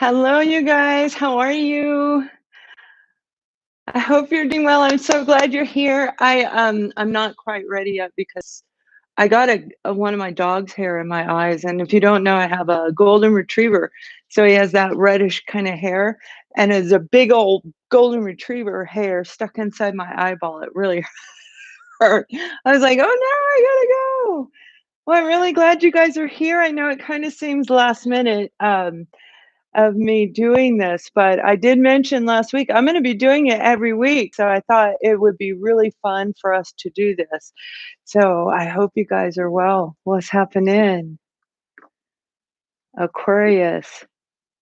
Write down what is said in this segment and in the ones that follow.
Hello, you guys. How are you? I hope you're doing well. I'm so glad you're here. I'm not quite ready yet because I got one of my dog's hair in my eyes, and if you don't know, I have a golden retriever, so he has that reddish kind of hair, and it's a big old golden retriever hair stuck inside my eyeball. It really hurt. I was like, "Oh no, I gotta go." Well, I'm really glad you guys are here. I know it kind of seems last minute. Of me doing this, but I did mention last week I'm gonna be doing it every week, so I thought it would be really fun for us to do this. So I hope you guys are well. What's happening? Aquarius.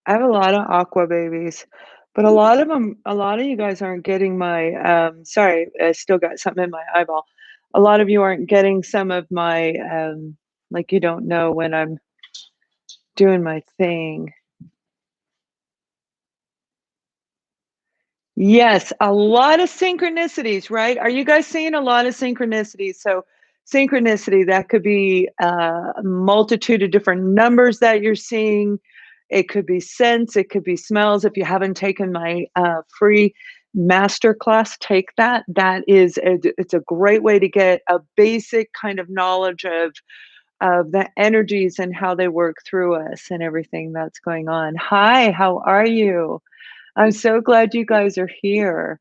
I have a lot of aqua babies, but a lot of you guys aren't getting my, sorry, I still got something in my eyeball. A lot of you aren't getting some of my, like you don't know when I'm doing my thing. Yes, a lot of synchronicities, right? Are you guys seeing a lot of synchronicities? So, synchronicity, that could be a multitude of different numbers that you're seeing. It could be scents, it could be smells. If you haven't taken my free master class, take that. It's a great way to get a basic kind of knowledge of the energies and how they work through us and everything that's going on. Hi, how are you? I'm so glad you guys are here.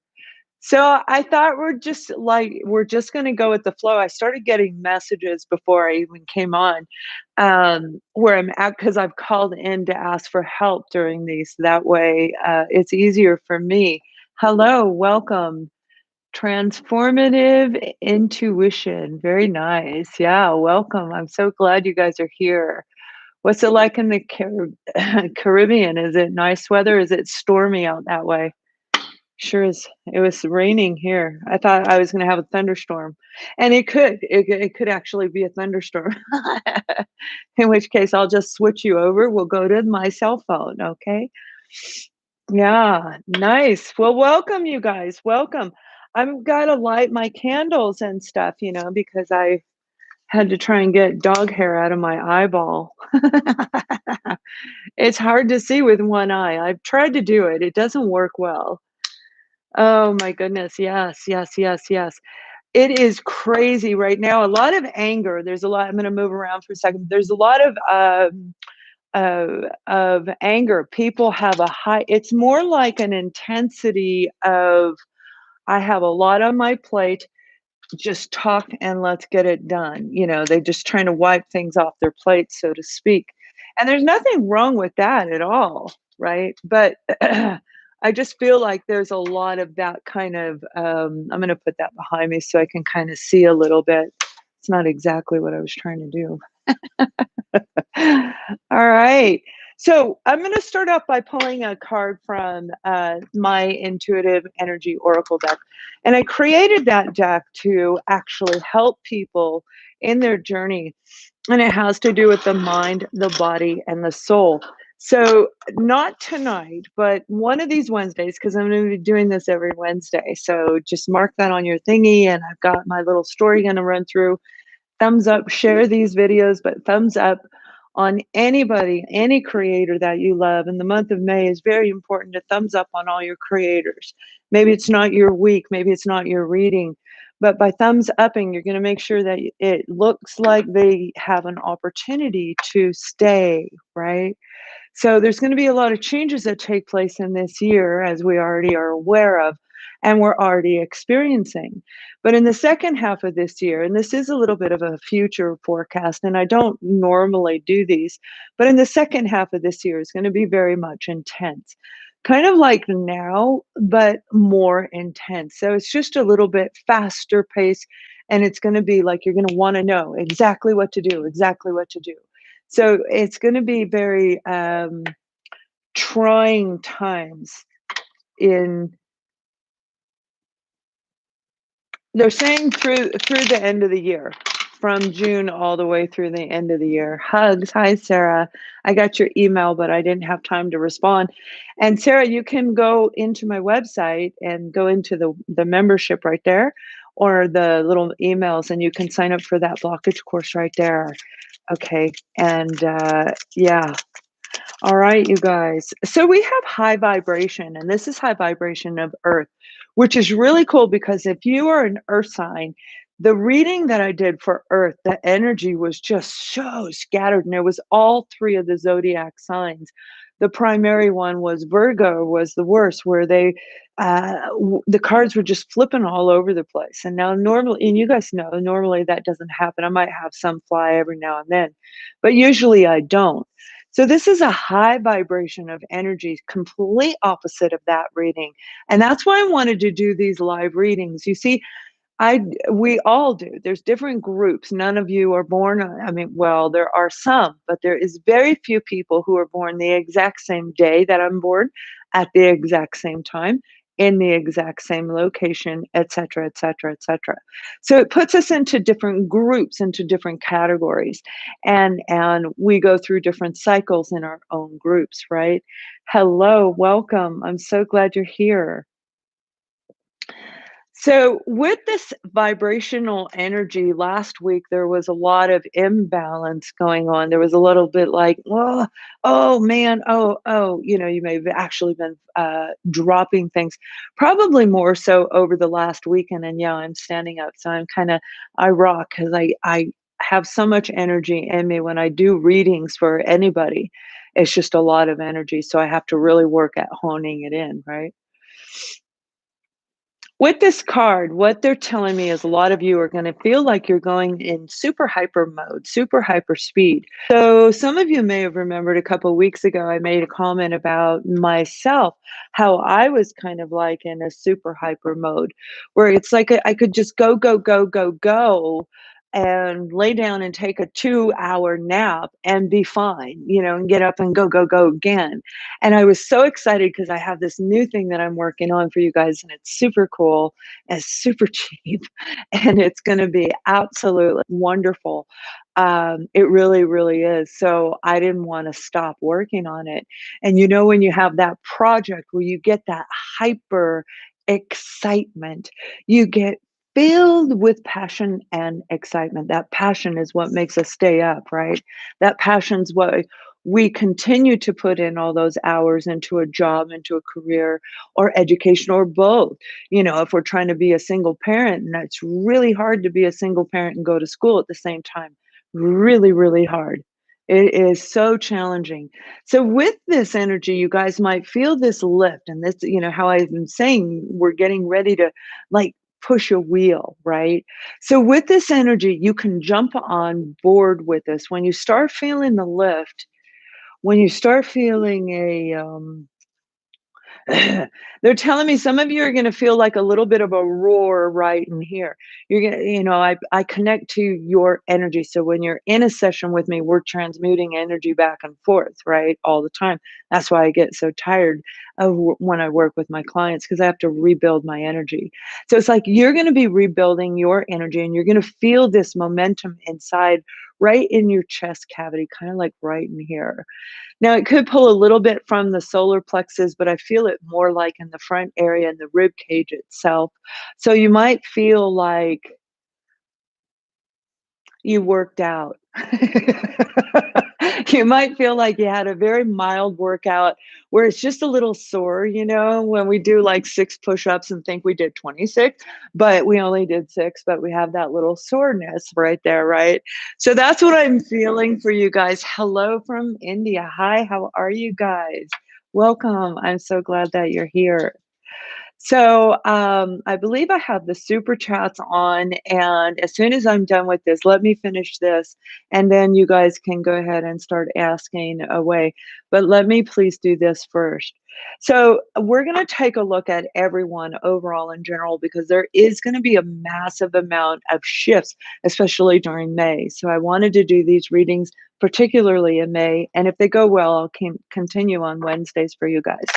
So I thought we're just gonna go with the flow. I started getting messages before I even came on, where I'm at because I've called in to ask for help during these. That way, it's easier for me. Hello, welcome. Transformative intuition. Very nice. Yeah, welcome. I'm so glad you guys are here. What's it like in the Caribbean? Is it nice weather? Is it stormy out that way? Sure is. It was raining here. I thought I was gonna have a thunderstorm, and it could actually be a thunderstorm. In which case, I'll just switch you over. We'll go to my cell phone, okay? Yeah, nice. Well, welcome, you guys. Welcome. I'm gotta light my candles and stuff, because I had to try and get dog hair out of my eyeball. It's hard to see with one eye. I've tried to do it. It doesn't work well. Oh my goodness. Yes, yes, yes, yes. It is crazy right now. A lot of anger. There's a lot. I'm going to move around for a second. There's a lot of anger. People have a high. It's more like an intensity of I have a lot on my plate. Just talk and let's get it done. They're just trying to wipe things off their plate, so to speak. And there's nothing wrong with that at all, right? But I just feel like there's a lot of that kind of, I'm going to put that behind me so I can kind of see a little bit. It's not exactly what I was trying to do. All right. So I'm going to start off by pulling a card from my Intuitive Energy Oracle deck. And I created that deck to actually help people in their journey. And it has to do with the mind, the body, and the soul. So, not tonight, but one of these Wednesdays, because I'm going to be doing this every Wednesday. So, just mark that on your thingy. And I've got my little story going to run through. Thumbs up, share these videos, but thumbs up on anybody, any creator that you love. And the month of May is very important to thumbs up on all your creators. Maybe it's not your week, maybe it's not your reading, but by thumbs upping, you're going to make sure that it looks like they have an opportunity to stay, right? So there's going to be a lot of changes that take place in this year, as we already are aware of, and we're already experiencing. But in the second half of this year, and this is a little bit of a future forecast, and I don't normally do these, but in the second half of this year is going to be very much intense. Kind of like now, but more intense. So it's just a little bit faster pace, and it's going to be like you're going to want to know exactly what to do, exactly what to do. So it's going to be very trying times in they're saying through the end of the year, from June all the way through the end of the year. Hugs. Hi, Sarah. I got your email, but I didn't have time to respond. And Sarah, you can go into my website and go into the membership right there, or the little emails, and you can sign up for that blockage course right there. Okay. And yeah. All right, you guys. So we have high vibration, and this is high vibration of Earth, which is really cool because if you are an Earth sign, the reading that I did for Earth, the energy was just so scattered, and it was all three of the zodiac signs. The primary one was Virgo, was the worst, where the cards were just flipping all over the place. And now, normally, and you guys know, normally that doesn't happen. I might have some fly every now and then, but usually I don't. So this is a high vibration of energy, complete opposite of that reading. And that's why I wanted to do these live readings. You see, I we all do. There's different groups. None of you are born, I mean, well, there are some, but there is very few people who are born the exact same day that I'm born, at the exact same time, in the exact same location, et cetera, et cetera, et cetera. So it puts us into different groups, into different categories, and we go through different cycles in our own groups, right? Hello, welcome. I'm so glad you're here. So, with this vibrational energy last week, there was a lot of imbalance going on. There was a little bit like, oh man, you may have actually been dropping things, probably more so over the last weekend. And yeah, I'm standing up. So I rock because I have so much energy in me when I do readings for anybody. It's just a lot of energy. So I have to really work at honing it in, right? With this card, what they're telling me is a lot of you are going to feel like you're going in super hyper mode, super hyper speed. So, some of you may have remembered a couple of weeks ago, I made a comment about myself, how I was kind of like in a super hyper mode, where it's like I could just go, go, go, go, go, and lay down and take a 2 hour nap and be fine, and get up and go, go, go again. And I was so excited because I have this new thing that I'm working on for you guys, and it's super cool and super cheap, and it's going to be absolutely wonderful. It really, really is. So I didn't want to stop working on it. And when you have that project where you get that hyper excitement, you get filled with passion and excitement. That passion is what makes us stay up, right? That passion's what we continue to put in all those hours into a job, into a career, or education, or both. If we're trying to be a single parent, and it's really hard to be a single parent and go to school at the same time. Really, really hard. It is so challenging. So with this energy, you guys might feel this lift, and this, how I've been saying, we're getting ready to like push a wheel, right? So with this energy, you can jump on board with this. When you start feeling the lift, when you start feeling they're telling me some of you are gonna feel like a little bit of a roar right in here. You're gonna, I connect to your energy. So when you're in a session with me, we're transmuting energy back and forth, right? All the time. That's why I get so tired when I work with my clients, because I have to rebuild my energy. So it's like you're gonna be rebuilding your energy, and you're gonna feel this momentum inside, right in your chest cavity, kind of like right in here. Now, it could pull a little bit from the solar plexus, but I feel it more like in the front area and the rib cage itself. So you might feel like you worked out. You might feel like you had a very mild workout where it's just a little sore, when we do like 6 push-ups and think we did 26, but we only did 6, but we have that little soreness right there, right? So that's what I'm feeling for you guys. Hello from India. Hi, how are you guys? Welcome. I'm so glad that you're here. So, I believe I have the super chats on, and as soon as I'm done with this, let me finish this, and then you guys can go ahead and start asking away. But let me please do this first. So, we're going to take a look at everyone overall in general, because there is going to be a massive amount of shifts, especially during May. So, I wanted to do these readings particularly in May, and if they go well, I'll continue on Wednesdays for you guys.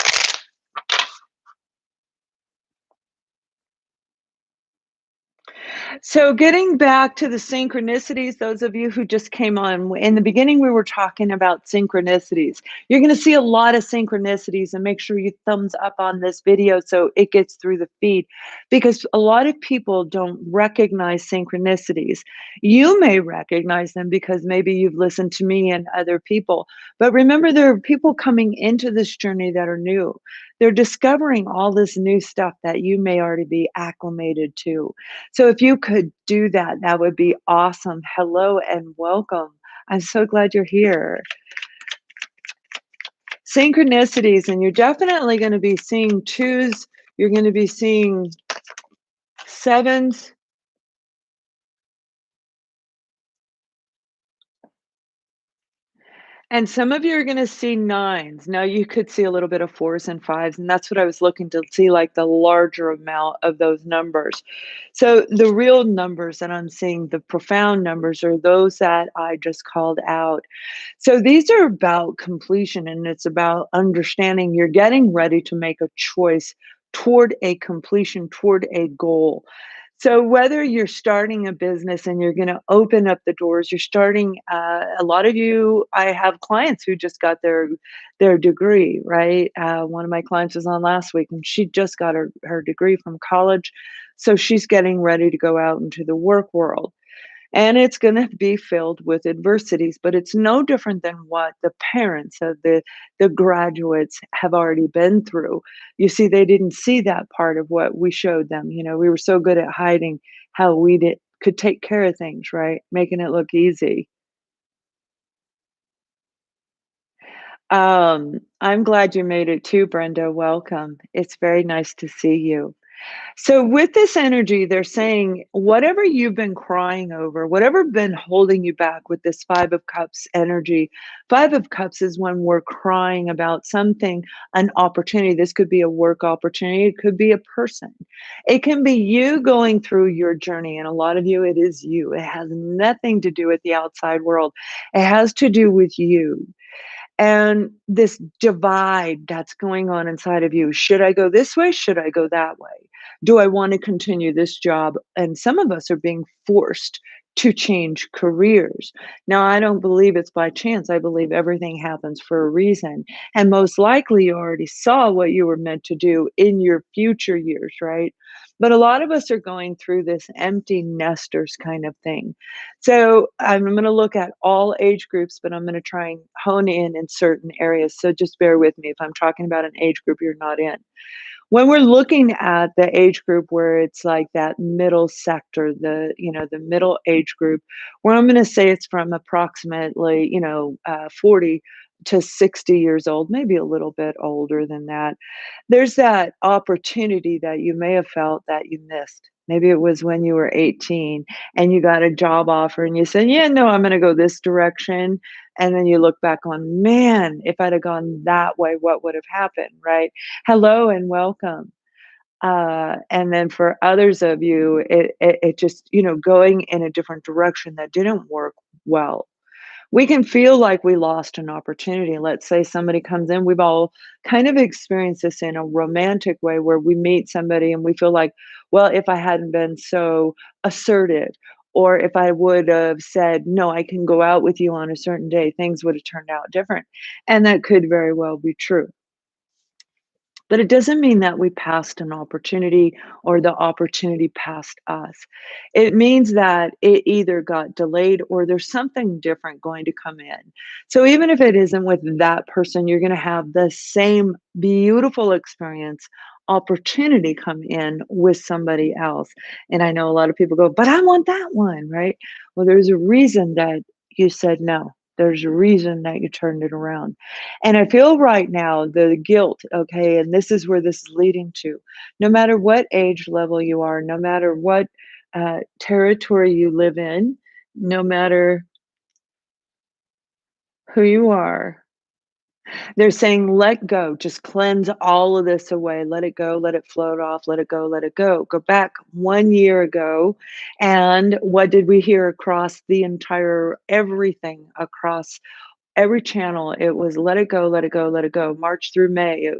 So, getting back to the synchronicities, those of you who just came on, in the beginning, we were talking about synchronicities. You're going to see a lot of synchronicities, and make sure you thumbs up on this video so it gets through the feed because a lot of people don't recognize synchronicities. You may recognize them because maybe you've listened to me and other people, but remember, there are people coming into this journey that are new. They're discovering all this new stuff that you may already be acclimated to. So if you could do that, that would be awesome. Hello and welcome. I'm so glad you're here. Synchronicities, and you're definitely going to be seeing twos. You're going to be seeing sevens. And some of you are gonna see nines. Now you could see a little bit of fours and fives, and that's what I was looking to see, like the larger amount of those numbers. So the real numbers that I'm seeing, the profound numbers, are those that I just called out. So these are about completion, and it's about understanding you're getting ready to make a choice toward a completion, toward a goal. So whether you're starting a business and you're going to open up the doors, you're starting. A lot of you, I have clients who just got their degree. Right, one of my clients was on last week, and she just got her degree from college, so she's getting ready to go out into the work world. And it's gonna be filled with adversities, but it's no different than what the parents of the graduates have already been through. You see, they didn't see that part of what we showed them. We were so good at hiding how we could take care of things, right? Making it look easy. I'm glad you made it too, Brenda. Welcome. It's very nice to see you. So with this energy, they're saying whatever you've been crying over, whatever been holding you back with this 5 of Cups energy. 5 of Cups is when we're crying about something, an opportunity. This could be a work opportunity. It could be a person. It can be you going through your journey. And a lot of you, it is you. It has nothing to do with the outside world. It has to do with you. And this divide that's going on inside of you. Should I go this way? Should I go that way? Do I want to continue this job? And some of us are being forced to change careers. Now, I don't believe it's by chance. I believe everything happens for a reason. And most likely, you already saw what you were meant to do in your future years, right? But a lot of us are going through this empty nesters kind of thing. So I'm going to look at all age groups, but I'm going to try and hone in certain areas. So just bear with me if I'm talking about an age group you're not in. When we're looking at the age group where it's like that middle sector, the middle age group, where I'm going to say it's from approximately 40 to 60 years old, maybe a little bit older than that. There's that opportunity that you may have felt that you missed. Maybe it was when you were 18 and you got a job offer and you said, "Yeah, no, I'm going to go this direction." And then you look back on, man, if I'd have gone that way, what would have happened, right? Hello and welcome. And then for others of you, it just, going in a different direction that didn't work well. We can feel like we lost an opportunity. Let's say somebody comes in, we've all kind of experienced this in a romantic way where we meet somebody and we feel like, well, if I hadn't been so assertive, or if I would have said, no, I can go out with you on a certain day, things would have turned out different. And that could very well be true. But it doesn't mean that we passed an opportunity or the opportunity passed us. It means that it either got delayed or there's something different going to come in. So even if it isn't with that person, you're going to have the same beautiful experience opportunity come in with somebody else. And I know a lot of people go, but I want that one, right? Well, there's a reason that you said no. There's a reason that you turned it around. And I feel right now the guilt, okay, and this is where this is leading to. No matter what age level you are, no matter what territory you live in, no matter who you are, they're saying, let go, just cleanse all of this away, let it go, let it float off, let it go, let it go. Go back 1 year ago, and what did we hear across the entire everything across every channel? It was let it go, let it go, let it go. March through May,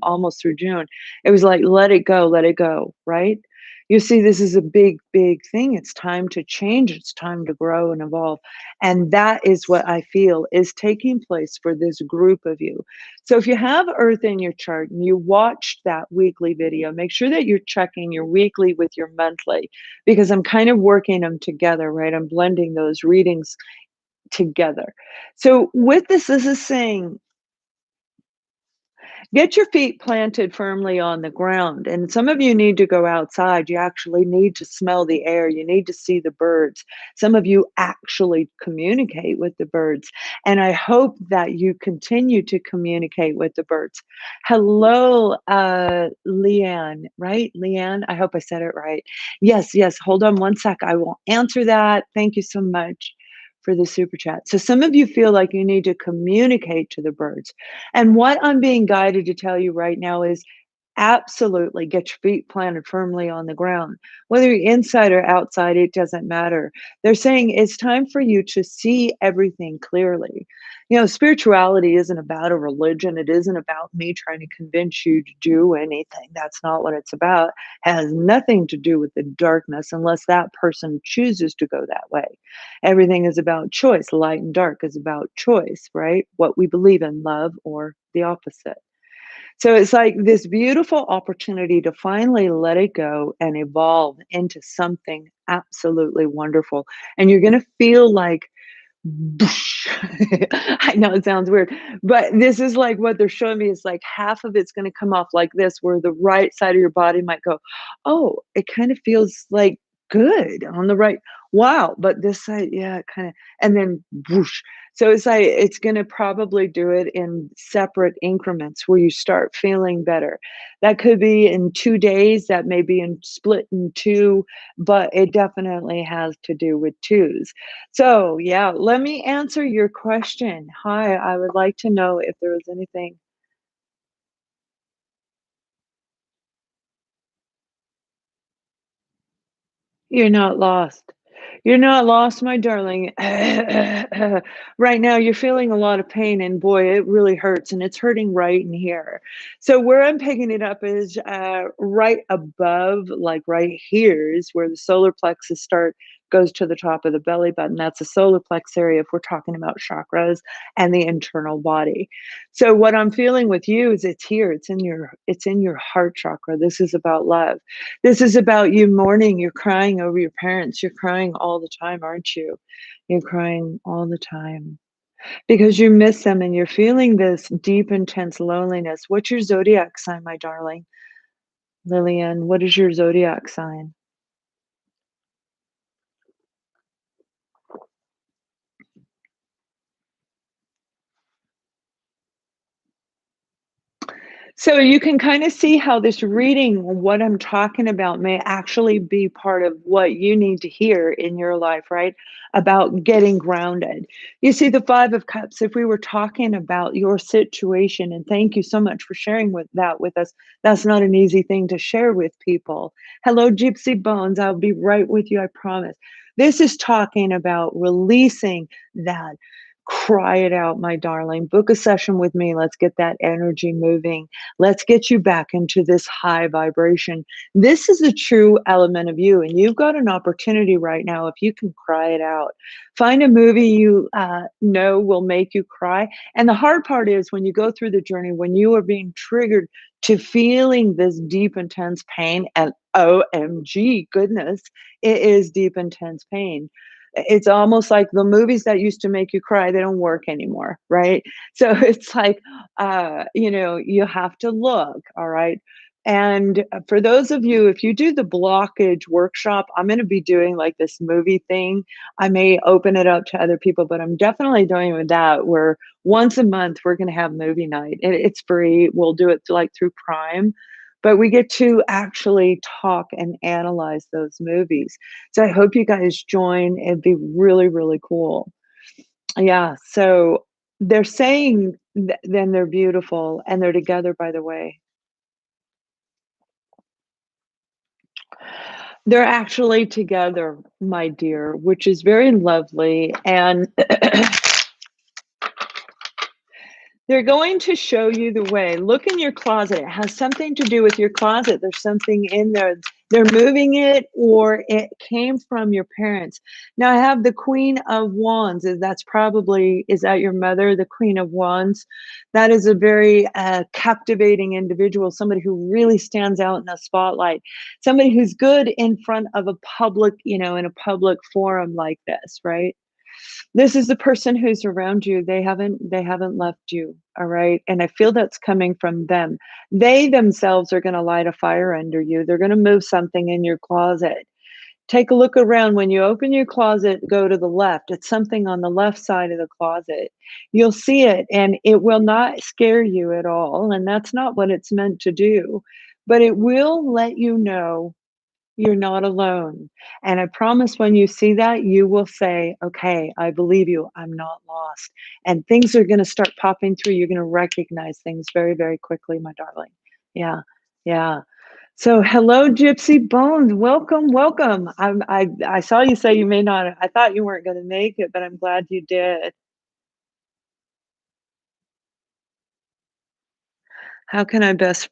almost through June. It was like let it go, right? You see, this is a big, big thing. It's time to change. It's time to grow and evolve. And that is what I feel is taking place for this group of you. So if you have Earth in your chart and you watched that weekly video, make sure that you're checking your weekly with your monthly because I'm kind of working them together, right? I'm blending those readings together. So with this is saying get your feet planted firmly on the ground. And some of you need to go outside. You actually need to smell the air. You need to see the birds. Some of you actually communicate with the birds. And I hope that you continue to communicate with the birds. Hello, Leanne, right? Leanne, I hope I said it right. Yes, yes. Hold on one sec. I will answer that. Thank you so much for the super chat. So some of you feel like you need to communicate to the birds. And what I'm being guided to tell you right now is absolutely get your feet planted firmly on the ground. Whether you're inside or outside, it doesn't matter. They're saying it's time for you to see everything clearly. You know, spirituality isn't about a religion. It isn't about me trying to convince you to do anything. That's not what it's about. It has nothing to do with the darkness unless that person chooses to go that way. Everything is about choice. Light and dark is about choice, right? What we believe in, love or the opposite. So it's like this beautiful opportunity to finally let it go and evolve into something absolutely wonderful. And you're going to feel like Boosh. I know it sounds weird, but this is like what they're showing me is like half of it's gonna come off like this, where the right side of your body might go, "Oh, it kind of feels like good on the right. Wow." But this side, yeah, it kinda and then whoosh. So it's like it's gonna probably do it in separate increments where you start feeling better. That could be in 2 days, that may be in split in 2, but it definitely has to do with 2s. So, yeah, let me answer your question. Hi, I would like to know if there was anything. You're not lost. You're not lost, my darling. Right now, you're feeling a lot of pain, and boy, it really hurts, and it's hurting right in here. So, where I'm picking it up is right above, like right here, is where the solar plexus start goes to the top of the belly button. That's the solar plex area if we're talking about chakras and the internal body. So, what I'm feeling with you is it's here. It's in your heart chakra. This is about love. This is about you mourning, you're crying over your parents, you're crying all the time, aren't you? You're crying all the time because you miss them and you're feeling this deep, intense loneliness. What's your zodiac sign, my darling? Lillian, what is your zodiac sign? So you can kind of see how this reading, what I'm talking about, may actually be part of what you need to hear in your life, right? About getting grounded. You see, the Five of Cups, if we were talking about your situation, and thank you so much for sharing with that with us. That's not an easy thing to share with people. Hello, Gypsy Bones. I'll be right with you, I promise. This is talking about releasing that. Cry it out, my darling. Book a session with me. Let's get that energy moving. Let's get you back into this high vibration. This is a true element of you, and you've got an opportunity right now if you can cry it out. Find a movie you know will make you cry. And the hard part is when you go through the journey, when you are being triggered to feeling this deep, intense pain, and OMG, goodness, it is deep, intense pain. It's almost like the movies that used to make you cry, they don't work anymore, right? So it's like, you have to look, all right? And for those of you, if you do the blockage workshop, I'm going to be doing like this movie thing. I may open it up to other people, but I'm definitely doing with that where once a month we're going to have movie night. It's free. We'll do it like through Prime, but we get to actually talk and analyze those movies. So I hope you guys join. It'd be really, really cool. Yeah. So they're saying then they're beautiful and they're together, by the way. They're actually together, my dear, which is very lovely. And they're going to show you the way. Look in your closet. It has something to do with your closet. There's something in there They're moving it or it came from your parents. Now I have the Queen of Wands. Is that your mother, the Queen of Wands? That is a very captivating individual, somebody who really stands out in the spotlight, somebody who's good in front of a public, in a public forum like this, right? This is the person who's around you. They haven't left you, all right? And I feel that's coming from them. They themselves are gonna light a fire under you. They're gonna move something in your closet. Take a look around. When you open your closet, go to the left. It's something on the left side of the closet. You'll see it, and it will not scare you at all, and that's not what it's meant to do, but it will let you know you're not alone. And I promise when you see that, you will say, okay, I believe you. I'm not lost. And things are going to start popping through. You're going to recognize things very, very quickly, my darling. Yeah. Yeah. So hello, Gypsy Bones. Welcome, welcome. I saw you say you may not. I thought you weren't going to make it, but I'm glad you did. How can I best?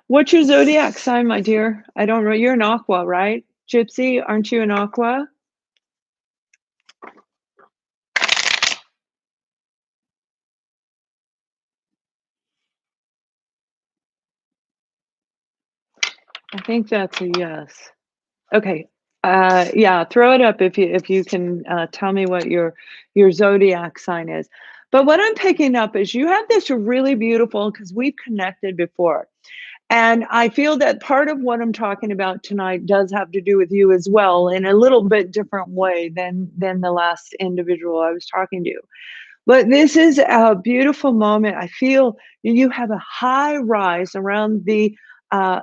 What's your zodiac sign, my dear? I don't know. You're an aqua, right? Gypsy, aren't you an aqua? I think that's a yes. Okay. Yeah, throw it up if you can tell me what your zodiac sign is. But what I'm picking up is you have this really beautiful because we've connected before. And I feel that part of what I'm talking about tonight does have to do with you as well in a little bit different way than the last individual I was talking to. But this is a beautiful moment. I feel you have a high rise around the uh,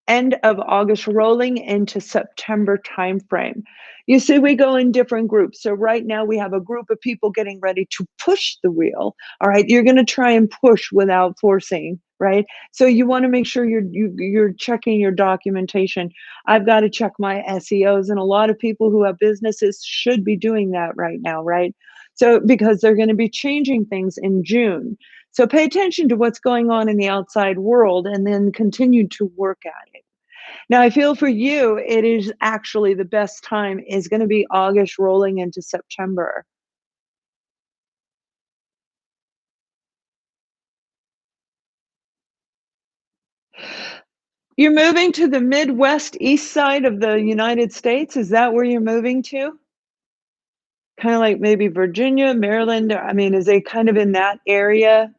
end of August rolling into September timeframe. You see, we go in different groups. So right now we have a group of people getting ready to push the wheel. All right, you're going to try and push without forcing, right? So you want to make sure you're checking your documentation. I've got to check my SEOs, and a lot of people who have businesses should be doing that right now, right? So because they're going to be changing things in June. So pay attention to what's going on in the outside world and then continue to work at it. Now, I feel for you, it is actually the best time is going to be August rolling into September. You're moving to the Midwest east side of the United States. Is that where you're moving to? Kind of like maybe Virginia, Maryland. I mean, is it kind of in that area?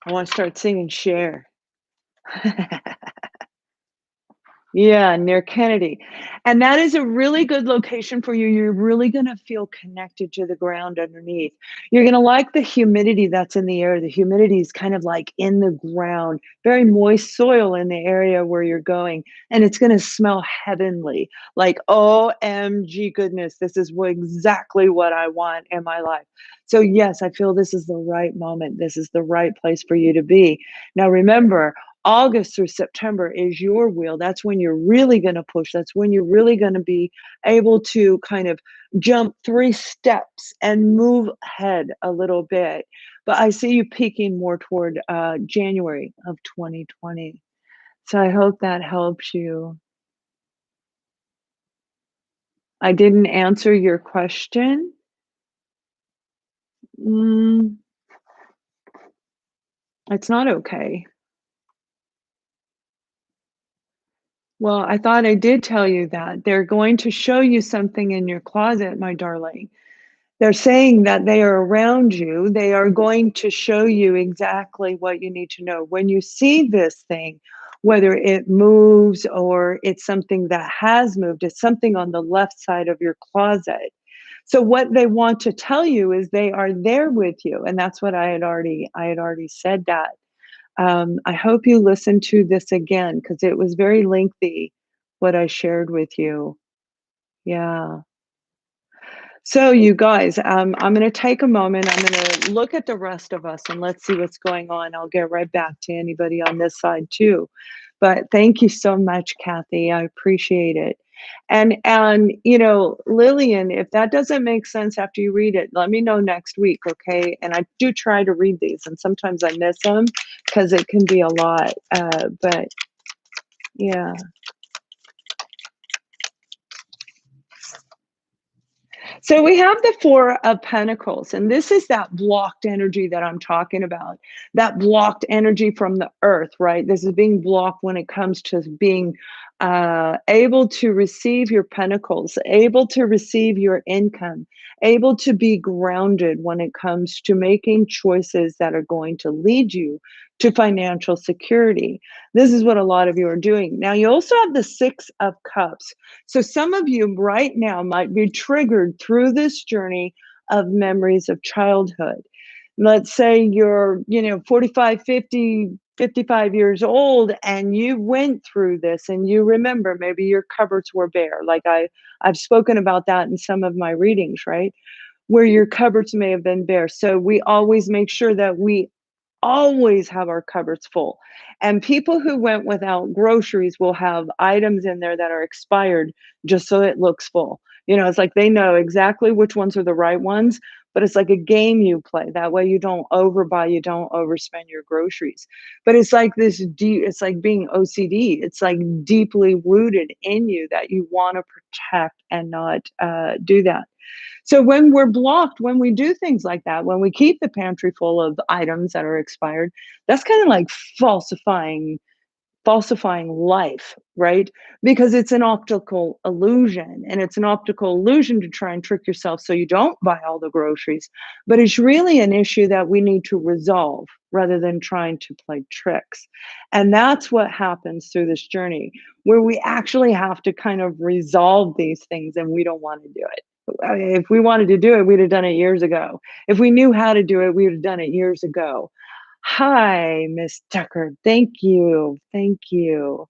I want to start singing Cher. Yeah, near Kennedy. And that is a really good location for you. You're really gonna feel connected to the ground underneath. You're gonna like the humidity that's in the air. The humidity is kind of like in the ground, very moist soil in the area where you're going, and it's gonna smell heavenly. Like, OMG goodness, this is exactly what I want in my life. So yes, I feel this is the right moment. This is the right place for you to be. Now remember, August through September is your wheel. That's when you're really going to push. That's when you're really going to be able to kind of jump 3 steps and move ahead a little bit. But I see you peaking more toward January of 2020. So I hope that helps you. I didn't answer your question. Mm, it's not okay. Well, I thought I did tell you that. They're going to show you something in your closet, my darling. They're saying that they are around you. They are going to show you exactly what you need to know. When you see this thing, whether it moves or it's something that has moved, it's something on the left side of your closet. So what they want to tell you is they are there with you. And that's what I had already said that. I hope you listen to this again because it was very lengthy what I shared with you. Yeah. So, you guys, I'm going to take a moment. I'm going to look at the rest of us and let's see what's going on. I'll get right back to anybody on this side too. But thank you so much, Kathy. I appreciate it. And you know, Lillian, if that doesn't make sense after you read it, let me know next week, okay? And I do try to read these, and sometimes I miss them because it can be a lot. But yeah. So we have the Four of Pentacles, and this is that blocked energy that I'm talking about. That blocked energy from the earth, right? This is being blocked when it comes to being able to receive your pentacles, able to receive your income, able to be grounded when it comes to making choices that are going to lead you to financial security. This is what a lot of you are doing. Now, you also have the Six of Cups. So some of you right now might be triggered through this journey of memories of childhood. Let's say you're, 45, 50, 55 years old and you went through this and you remember maybe your cupboards were bare. Like I've spoken about that in some of my readings, right? Where your cupboards may have been bare. So we always make sure that we always have our cupboards full. And people who went without groceries will have items in there that are expired just so it looks full. It's like they know exactly which ones are the right ones, but it's like a game you play. That way you don't overbuy, you don't overspend your groceries. But it's like this deep, it's like being OCD. It's like deeply rooted in you that you want to protect and not do that. So when we're blocked, when we do things like that, when we keep the pantry full of items that are expired, that's kind of like falsifying life, right? Because it's an optical illusion, and it's an optical illusion to try and trick yourself so you don't buy all the groceries. But it's really an issue that we need to resolve rather than trying to play tricks. And that's what happens through this journey, where we actually have to kind of resolve these things, and we don't want to do it. If we wanted to do it, we'd have done it years ago. If we knew how to do it, we would have done it years ago. Hi, Miss Tucker. Thank you. Thank you.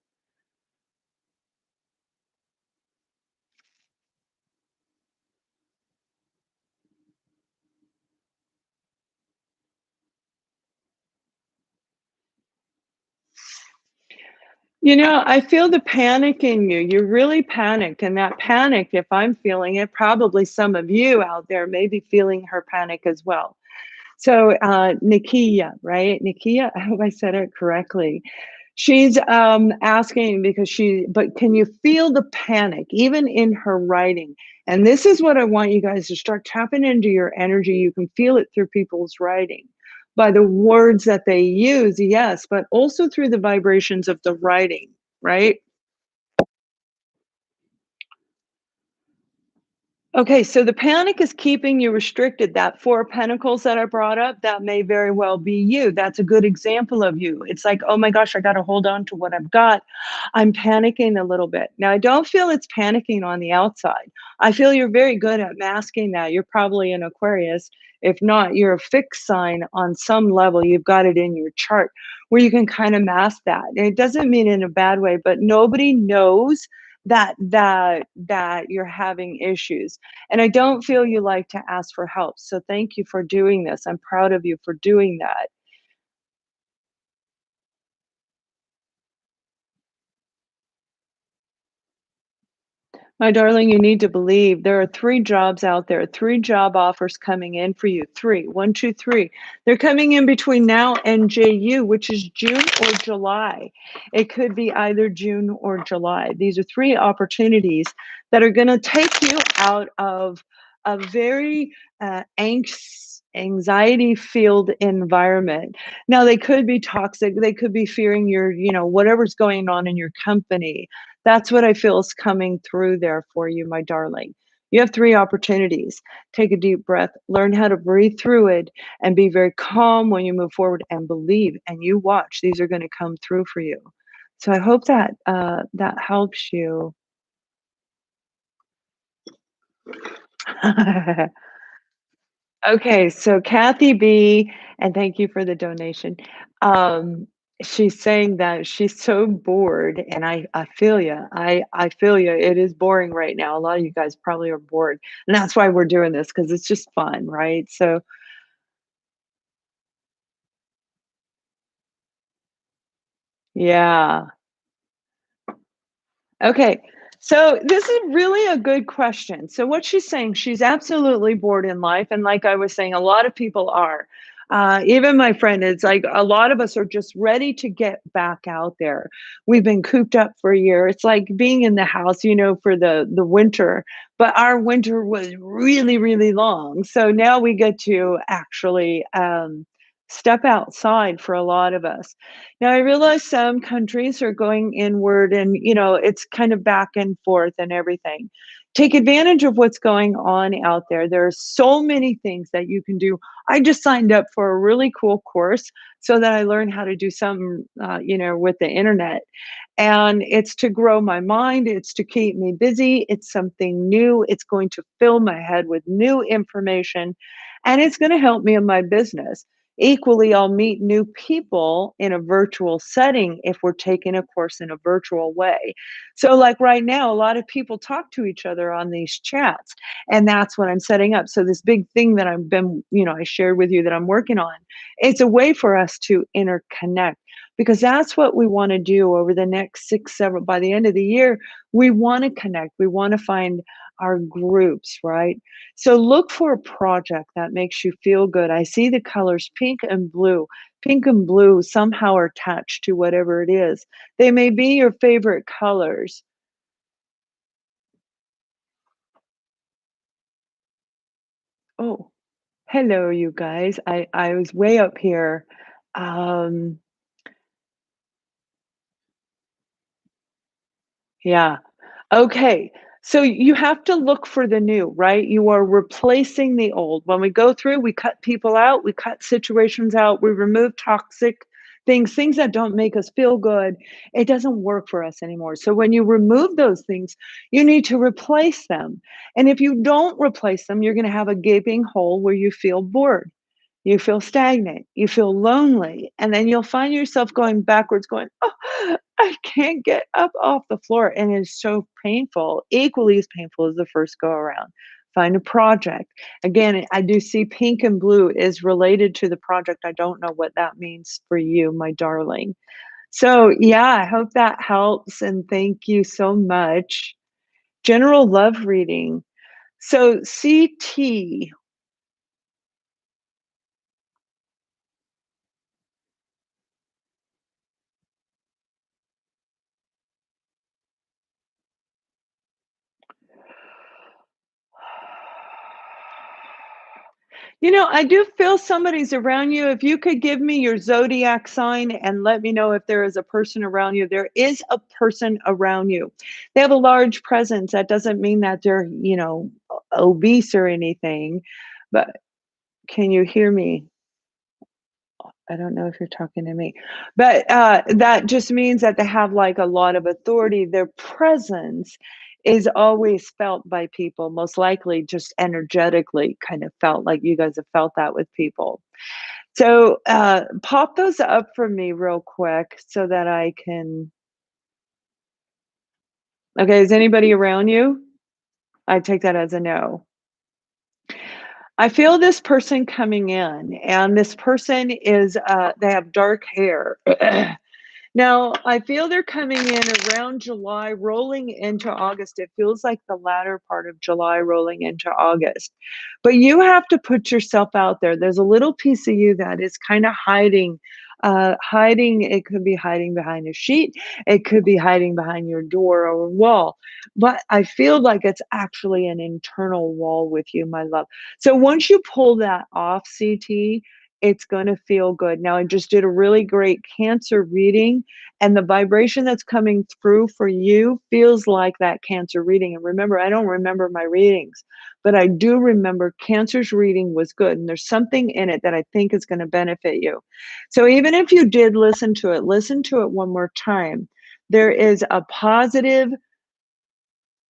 I feel the panic in you. You're really panicked. And that panic, if I'm feeling it, probably some of you out there may be feeling her panic as well. So, Nikia, right? Nikia, I hope I said it correctly. She's asking because but can you feel the panic even in her writing? And this is what I want you guys to start tapping into your energy. You can feel it through people's writing by the words that they use, yes, but also through the vibrations of the writing, right? Okay, so the panic is keeping you restricted. That Four of Pentacles that I brought up, that may very well be you. That's a good example of you. It's like, oh my gosh, I got to hold on to what I've got. I'm panicking a little bit. Now, I don't feel it's panicking on the outside. I feel you're very good at masking that. You're probably an Aquarius. If not, you're a fixed sign on some level. You've got it in your chart where you can kind of mask that. And it doesn't mean in a bad way, but nobody knows that you're having issues, and I don't feel you like to ask for help. So thank you for doing this. I'm proud of you for doing that. My darling, you need to believe there are three jobs out there, three job offers coming in for you. Three, one, two, three. They're coming in between now and JU, which is June or July. It could be either June or July. These are three opportunities that are going to take you out of a very anxiety filled environment. Now, they could be toxic. They could be fearing whatever's going on in your company. That's what I feel is coming through there for you, my darling. You have three opportunities. Take a deep breath, learn how to breathe through it, and be very calm when you move forward and believe. And you watch; these are going to come through for you. So I hope that that helps you. Okay, so Kathy B, and thank you for the donation. Um, she's saying that she's so bored, and I feel you. I feel you. It is boring right now. A lot of you guys probably are bored, and that's why we're doing this because it's just fun, right? So yeah. Okay. So this is really a good question. So what she's saying, she's absolutely bored in life. And like I was saying, a lot of people are. Even my friend, it's like a lot of us are just ready to get back out there. We've been cooped up for a year. It's like being in the house, for the winter, but our winter was really, really long. So now we get to actually step outside for a lot of us. Now, I realize some countries are going inward and, it's kind of back and forth and everything. Take advantage of what's going on out there. There are so many things that you can do. I just signed up for a really cool course so that I learn how to do some, with the internet. And it's to grow my mind, it's to keep me busy, it's something new, it's going to fill my head with new information, and it's going to help me in my business. Equally, I'll meet new people in a virtual setting if we're taking a course in a virtual way. So, like right now, a lot of people talk to each other on these chats, and that's what I'm setting up. So, this big thing that I shared with you that I'm working on, it's a way for us to interconnect because that's what we want to do over the next six, seven, by the end of the year. We want to connect, we want to find our groups, right? So look for a project that makes you feel good. I see the colors pink and blue. Pink and blue somehow are attached to whatever it is. They may be your favorite colors. Oh, hello, you guys. I was way up here. Um, yeah. Okay. So you have to look for the new, right? You are replacing the old. When we go through, we cut people out, we cut situations out, we remove toxic things that don't make us feel good. It doesn't work for us anymore. So when you remove those things, you need to replace them. And if you don't replace them, you're going to have a gaping hole where you feel bored. You feel stagnant, you feel lonely, and then you'll find yourself going backwards, going, "Oh, I can't get up off the floor." And it's so painful, equally as painful as the first go around. Find a project. Again, I do see pink and blue is related to the project. I don't know what that means for you, my darling. So, yeah, I hope that helps. And thank you so much. General love reading. So, CT. I do feel somebody's around you. If you could give me your zodiac sign and let me know if there is a person around you, there is a person around you. They have a large presence. That doesn't mean that they're, obese or anything. But can you hear me? I don't know if you're talking to me, but that just means that they have like a lot of authority. Their presence is always felt by people, most likely just energetically kind of felt like you guys have felt that with people. So pop those up for me real quick so that I can. Okay, is anybody around you? I take that as a no. I feel this person coming in, and this person is, they have dark hair. Now, I feel they're coming in around July, rolling into August. It feels like the latter part of July rolling into August. But you have to put yourself out there. There's a little piece of you that is kind of hiding. It could be hiding behind a sheet. It could be hiding behind your door or wall. But I feel like it's actually an internal wall with you, my love. So once you pull that off, CT, it's going to feel good. Now, I just did a really great cancer reading, and the vibration that's coming through for you feels like that cancer reading. And remember, I don't remember my readings, but I do remember cancer's reading was good. And there's something in it that I think is going to benefit you. So even if you did listen to it one more time. There is a positive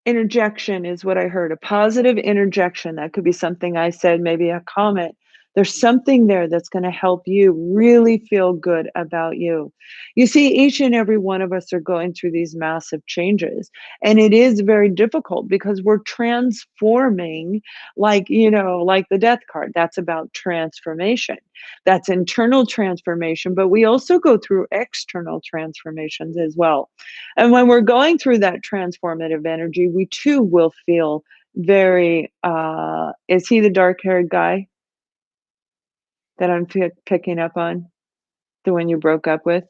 interjection, is what I heard, a positive interjection. That could be something I said, maybe a comment There's something there that's going to help you really feel good about you. You see, each and every one of us are going through these massive changes. And it is very difficult because we're transforming, like, like the death card. That's about transformation. That's internal transformation. But we also go through external transformations as well. And when we're going through that transformative energy, we too will feel very, is he the dark haired guy that I'm picking up on? The one you broke up with?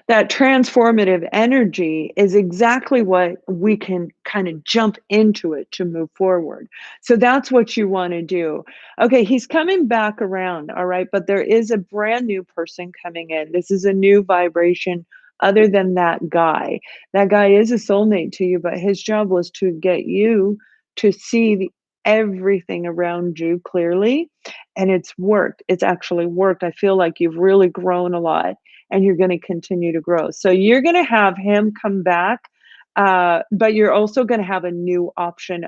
That transformative energy is exactly what we can kind of jump into it to move forward. So that's what you want to do. Okay, he's coming back around, all right, but there is a brand new person coming in. This is a new vibration other than that guy. That guy is a soulmate to you, but his job was to get you to see everything around you clearly, and it's worked. It's actually worked. I feel like you've really grown a lot and you're going to continue to grow. So you're going to have him come back, but you're also going to have a new option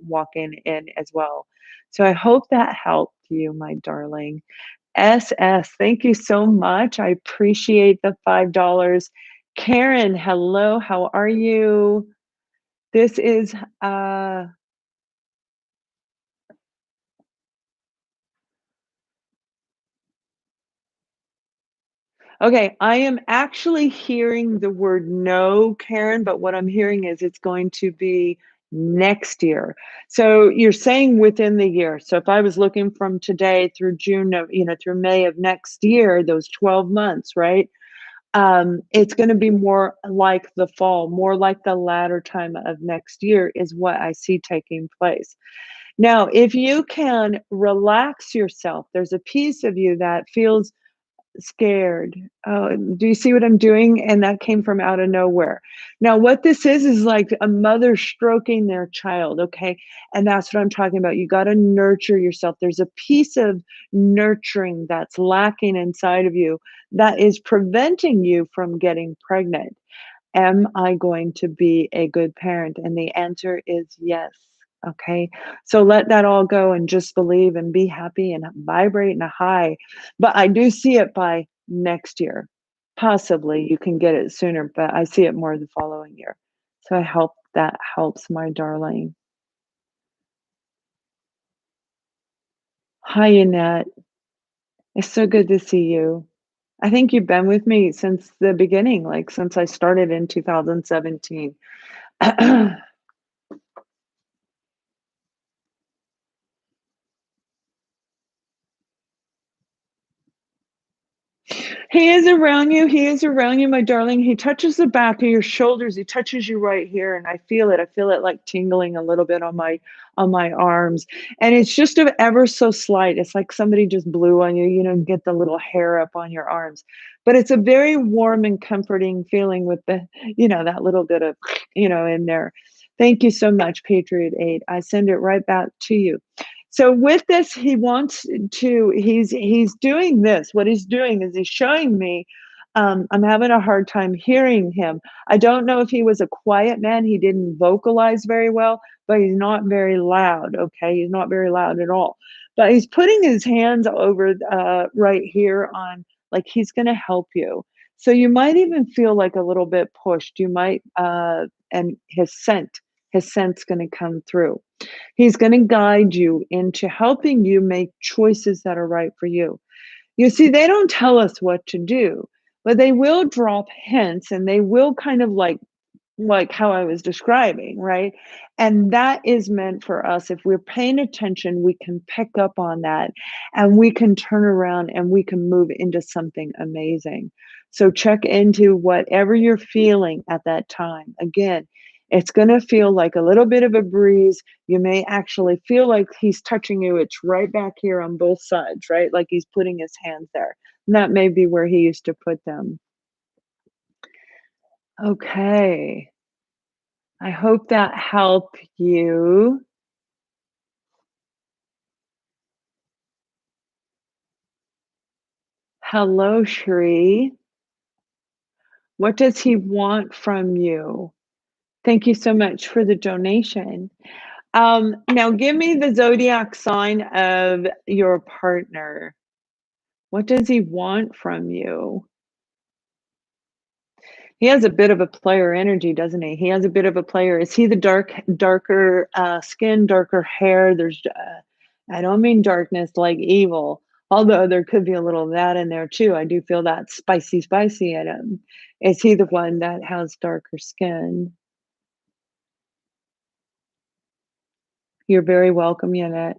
walking in as well. So I hope that helped you, my darling. SS, thank you so much. I appreciate the $5. Karen, hello, how are you? This is okay, I am actually hearing the word no, Karen, but what I'm hearing is it's going to be next year. So you're saying within the year. So if I was looking from today through June of, through May of next year, those 12 months, right? It's going to be more like the fall, more like the latter time of next year is what I see taking place. Now, if you can relax yourself, there's a piece of you that feels scared. Oh, do you see what I'm doing? And that came from out of nowhere. Now, what this is like a mother stroking their child, okay? And that's what I'm talking about. You got to nurture yourself. There's a piece of nurturing that's lacking inside of you that is preventing you from getting pregnant. Am I going to be a good parent? And the answer is yes. Okay. So let that all go and just believe and be happy and vibrate in a high. But I do see it by next year. Possibly you can get it sooner, but I see it more the following year. So I hope that helps, my darling. Hi, Annette. It's so good to see you. I think you've been with me since the beginning, like since I started in 2017. He is around you. He is around you, my darling. He touches the back of your shoulders. He touches you right here, and I feel it. I feel it like tingling a little bit on my arms. And it's just ever so slight. It's like somebody just blew on you, get the little hair up on your arms. But it's a very warm and comforting feeling with that little bit of, in there. Thank you so much, Patriot 8. I send it right back to you. So with this, he's doing this. What he's doing is he's showing me, I'm having a hard time hearing him. I don't know if he was a quiet man. He didn't vocalize very well, but he's not very loud. Okay. He's not very loud at all, but he's putting his hands over, right here on, like he's going to help you. So you might even feel like a little bit pushed. You might, and his scent's going to come through. He's going to guide you into helping you make choices that are right for you. You see, they don't tell us what to do, but they will drop hints and they will kind of like how I was describing, right? And that is meant for us. If we're paying attention, we can pick up on that and we can turn around and we can move into something amazing. So check into whatever you're feeling at that time. Again, it's going to feel like a little bit of a breeze. You may actually feel like he's touching you. It's right back here on both sides, right? Like he's putting his hands there. And that may be where he used to put them. Okay. I hope that helped you. Hello, Shri. What does he want from you? Thank you so much for the donation. Now give me the zodiac sign of your partner. What does he want from you? He has a bit of a player energy, doesn't he? He has a bit of a player. Is he the darker skin, darker hair? I don't mean darkness like evil, although there could be a little of that in there too. I do feel that spicy in him. Is he the one that has darker skin? You're very welcome, Yannette.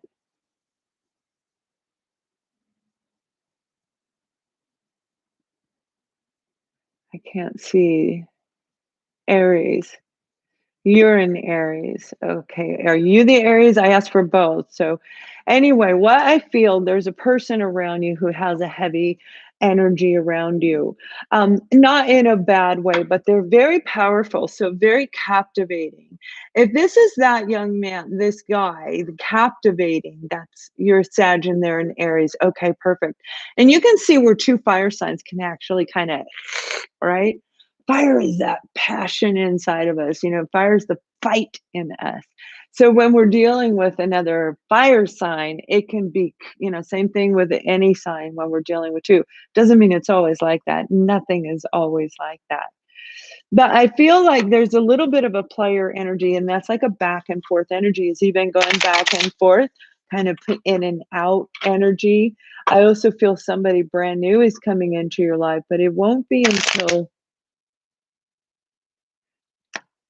I can't see. Aries. You're an Aries. Okay. Are you the Aries? I asked for both. So, anyway, what I feel there's a person around you who has a heavy energy around you. Not in a bad way, but they're very powerful. So, very captivating. If this is that young man, this guy, the captivating, that's your Sag and they're an Aries. Okay, perfect. And you can see where two fire signs can actually kind of, right? Fire is that passion inside of us, fire is the fight in us. So when we're dealing with another fire sign, it can be, same thing with any sign when we're dealing with two. Doesn't mean it's always like that. Nothing is always like that. But I feel like there's a little bit of a player energy, and that's like a back and forth energy. Is even going back and forth, kind of in and out energy. I also feel somebody brand new is coming into your life, but it won't be until.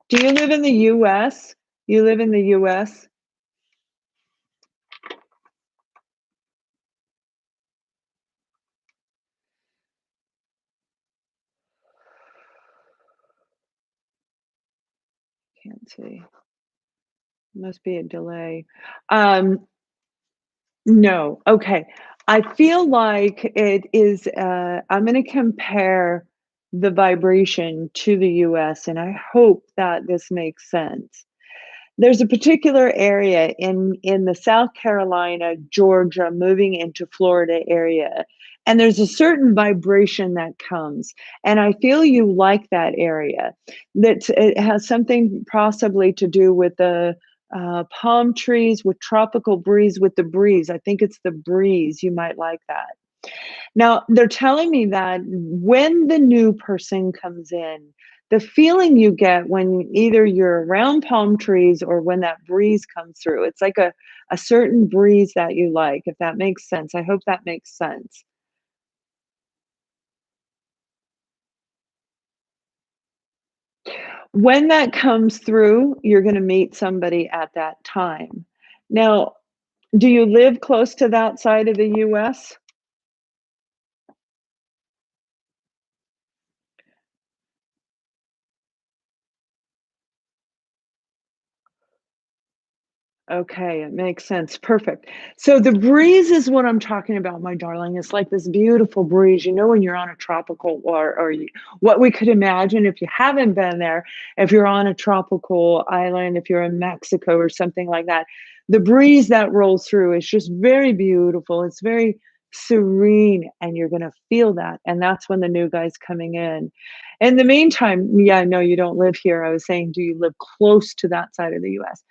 Do you live in the US? You live in the US? Can't see. Must be a delay. Um, no. Okay. I feel like it is, I'm going to compare the vibration to the US, and I hope that this makes sense. There's a particular area in the South Carolina, Georgia, moving into Florida area, and there's a certain vibration that comes, and I feel you like that area. That it has something possibly to do with the palm trees, with tropical breeze, with the breeze. I think it's the breeze. You might like that. Now, they're telling me that when the new person comes in, the feeling you get when either you're around palm trees or when that breeze comes through, it's like a certain breeze that you like, if that makes sense. I hope that makes sense. When that comes through, you're going to meet somebody at that time. Now, do you live close to that side of the US? Okay, it makes sense. Perfect. So the breeze is what I'm talking about, my darling. It's like this beautiful breeze. When you're on a tropical what we could imagine if you haven't been there, if you're on a tropical island, if you're in Mexico or something like that, the breeze that rolls through is just very beautiful. It's very serene, and you're going to feel that. And that's when the new guy's coming in. In the meantime, yeah, no, you don't live here. I was saying, do you live close to that side of the US?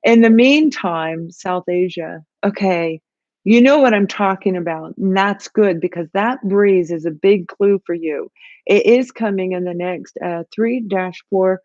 In the meantime, South Asia, okay, you know what I'm talking about, and that's good because that breeze is a big clue for you. It is coming in the next 3-4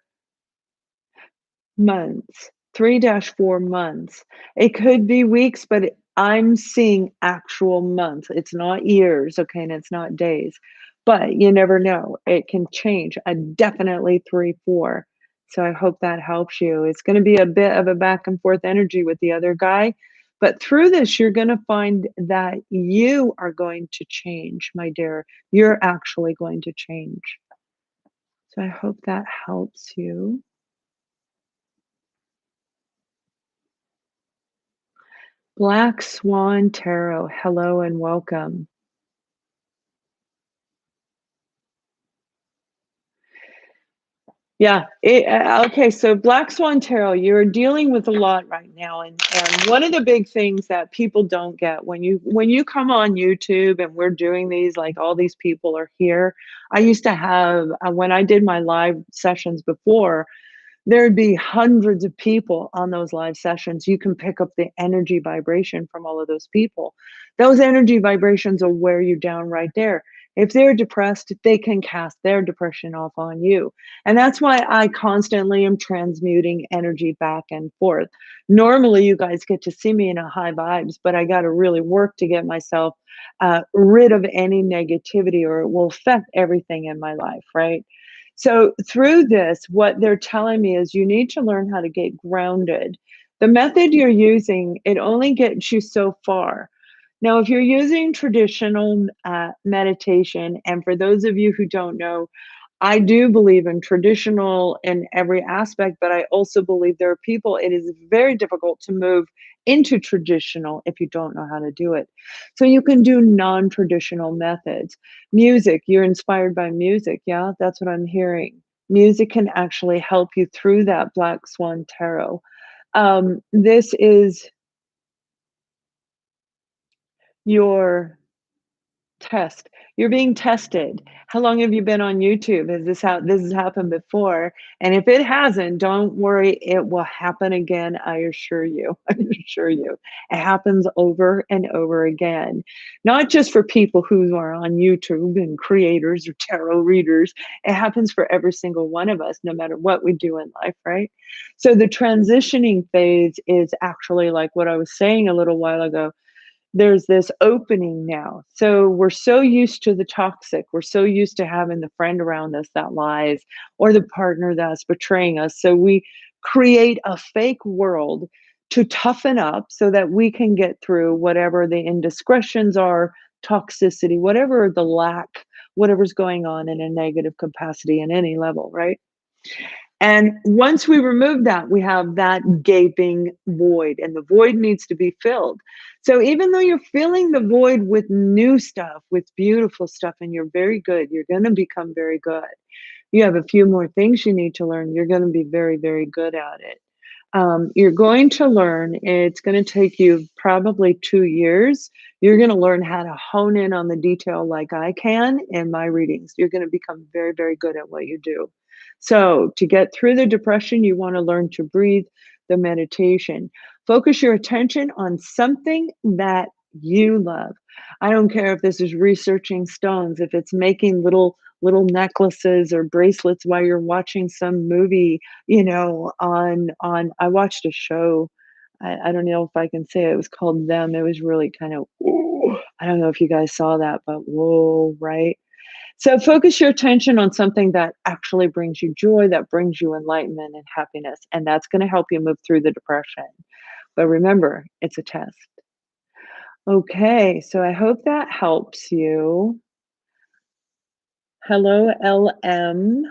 months. 3-4 months. It could be weeks, but I'm seeing actual months. It's not years, okay, and it's not days. But you never know. It can change. Definitely 3, 4. So I hope that helps you. It's going to be a bit of a back and forth energy with the other guy. But through this, you're going to find that you are going to change, my dear. You're actually going to change. So I hope that helps you. Black Swan Tarot, hello and welcome. Yeah. Okay. So Black Swan Tarot, you're dealing with a lot right now, and one of the big things that people don't get when you come on YouTube and we're doing these, like all these people are here. I used to have when I did my live sessions before. There'd be hundreds of people on those live sessions. You can pick up the energy vibration from all of those people. Those energy vibrations will wear you down right there. If they're depressed, they can cast their depression off on you. And that's why I constantly am transmuting energy back and forth. Normally, you guys get to see me in a high vibes, but I got to really work to get myself rid of any negativity, or it will affect everything in my life, right? So through this, what they're telling me is you need to learn how to get grounded. The method you're using, it only gets you so far. Now, if you're using traditional meditation, and for those of you who don't know, I do believe in traditional in every aspect, but I also believe there are people, it is very difficult to move into traditional if you don't know how to do it. So you can do non traditional methods. Music, you're inspired by music. Yeah, that's what I'm hearing. Music can actually help you through that Black Swan Tarot. This is your test. You're being tested. How long have you been on YouTube? Has this has happened before? And if it hasn't, don't worry, it will happen again, I assure you. I assure you. It happens over and over again. Not just for people who are on YouTube and creators or tarot readers. It happens for every single one of us, no matter what we do in life, right? So the transitioning phase is actually like what I was saying a little while ago. There's this opening now. So we're so used to the toxic. We're so used to having the friend around us that lies, or the partner that's betraying us. So we create a fake world to toughen up so that we can get through whatever the indiscretions are, toxicity, whatever the lack, whatever's going on in a negative capacity in any level, right? And once we remove that, we have that gaping void, and the void needs to be filled. So even though you're filling the void with new stuff, with beautiful stuff, and you're very good, you're going to become very good. You have a few more things you need to learn. You're going to be very, very good at it. You're going to learn, it's going to take you probably 2 years. You're going to learn how to hone in on the detail like I can in my readings. You're going to become very, very good at what you do. So, to get through the depression, you want to learn to breathe, the meditation. Focus your attention on something that you love. I don't care if this is researching stones, if it's making little necklaces or bracelets while you're watching some movie, on I watched a show. I don't know if I can say it. It was called Them. It was really kind of, ooh, I don't know if you guys saw that, but whoa, right? So focus your attention on something that actually brings you joy, that brings you enlightenment and happiness, and that's going to help you move through the depression. But remember, it's a test. Okay, so I hope that helps you. Hello, LM.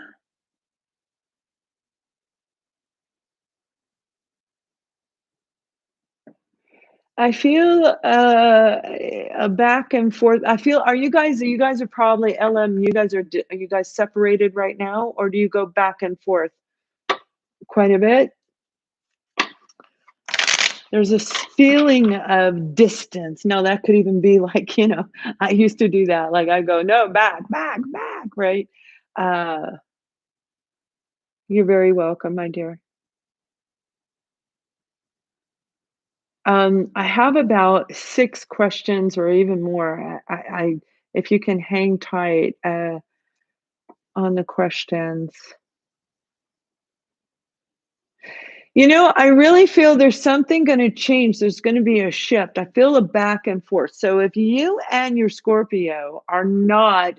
I feel a back and forth. I feel, are you guys are probably LM, are you guys separated right now, or do you go back and forth quite a bit? There's this feeling of distance. Now that could even be like, I used to do that. Like I go, no, back, back, back, right? Uh, you're very welcome, my dear. I have about 6 questions or even more. If you can hang tight on the questions. I really feel there's something going to change. There's going to be a shift. I feel a back and forth. So if you and your Scorpio are not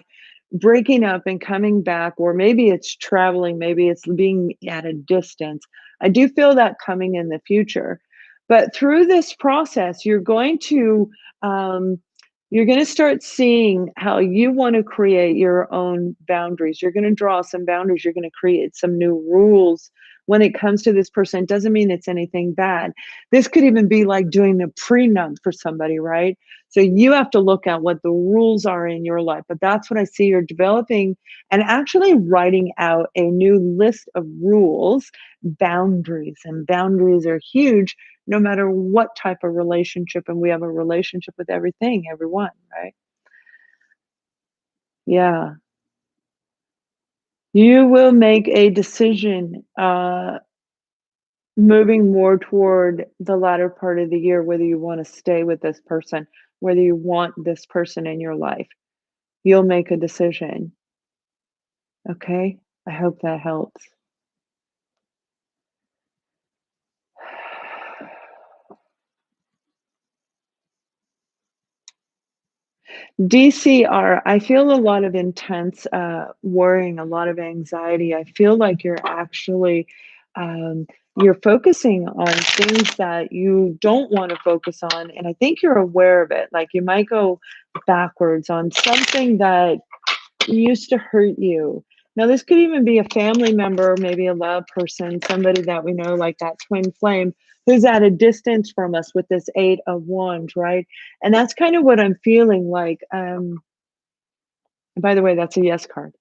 breaking up and coming back, or maybe it's traveling, maybe it's being at a distance, I do feel that coming in the future. But through this process, um, you're going to start seeing how you want to create your own boundaries. You're going to draw some boundaries. You're going to create some new rules when it comes to this person. It doesn't mean it's anything bad. This could even be like doing a prenup for somebody, right? So you have to look at what the rules are in your life. But that's what I see you're developing and actually writing out a new list of rules, boundaries. And boundaries are huge no matter what type of relationship. And we have a relationship with everything, everyone, right? Yeah. You will make a decision, moving more toward the latter part of the year, whether you wanna stay with this person, whether you want this person in your life. You'll make a decision, okay? I hope that helps. DCR, I feel a lot of intense, worrying, a lot of anxiety. I feel like um, you're focusing on things that you don't wanna focus on, and I think you're aware of it. Like, you might go backwards on something that used to hurt you. Now, this could even be a family member, maybe a loved person, somebody that we know, like that twin flame, who's at a distance from us with this Eight of Wands, right? And that's kind of what I'm feeling like. And by the way, that's a yes card.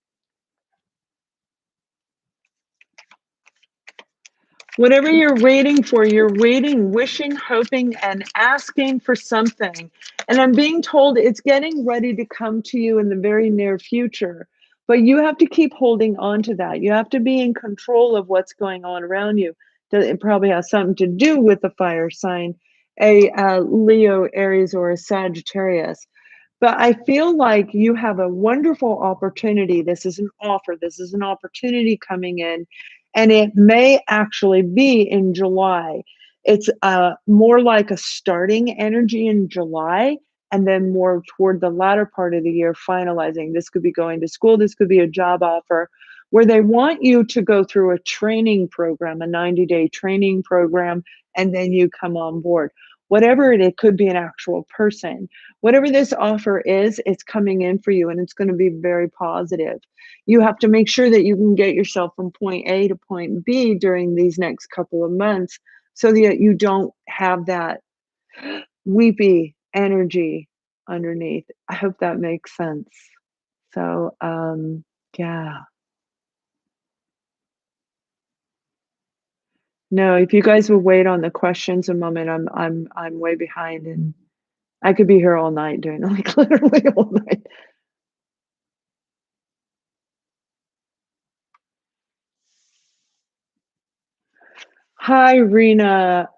Whatever you're waiting for, you're waiting, wishing, hoping, and asking for something. And I'm being told it's getting ready to come to you in the very near future. But you have to keep holding on to that. You have to be in control of what's going on around you. It probably has something to do with the fire sign, a Leo, Aries, or a Sagittarius. But I feel like you have a wonderful opportunity. This is an offer. This is an opportunity coming in, and it may actually be in July. It's more like a starting energy in July, and then more toward the latter part of the year, finalizing. This could be going to school, this could be a job offer where they want you to go through a training program, a 90-day training program, and then you come on board. Whatever it could be an actual person. Whatever this offer is, it's coming in for you and it's going to be very positive. You have to make sure that you can get yourself from point A to point B during these next couple of months so that you don't have that weepy energy underneath. I hope that makes sense. So, yeah. No, if you guys will wait on the questions a moment, I'm way behind and I could be here all night doing like literally all night. Hi, Rena.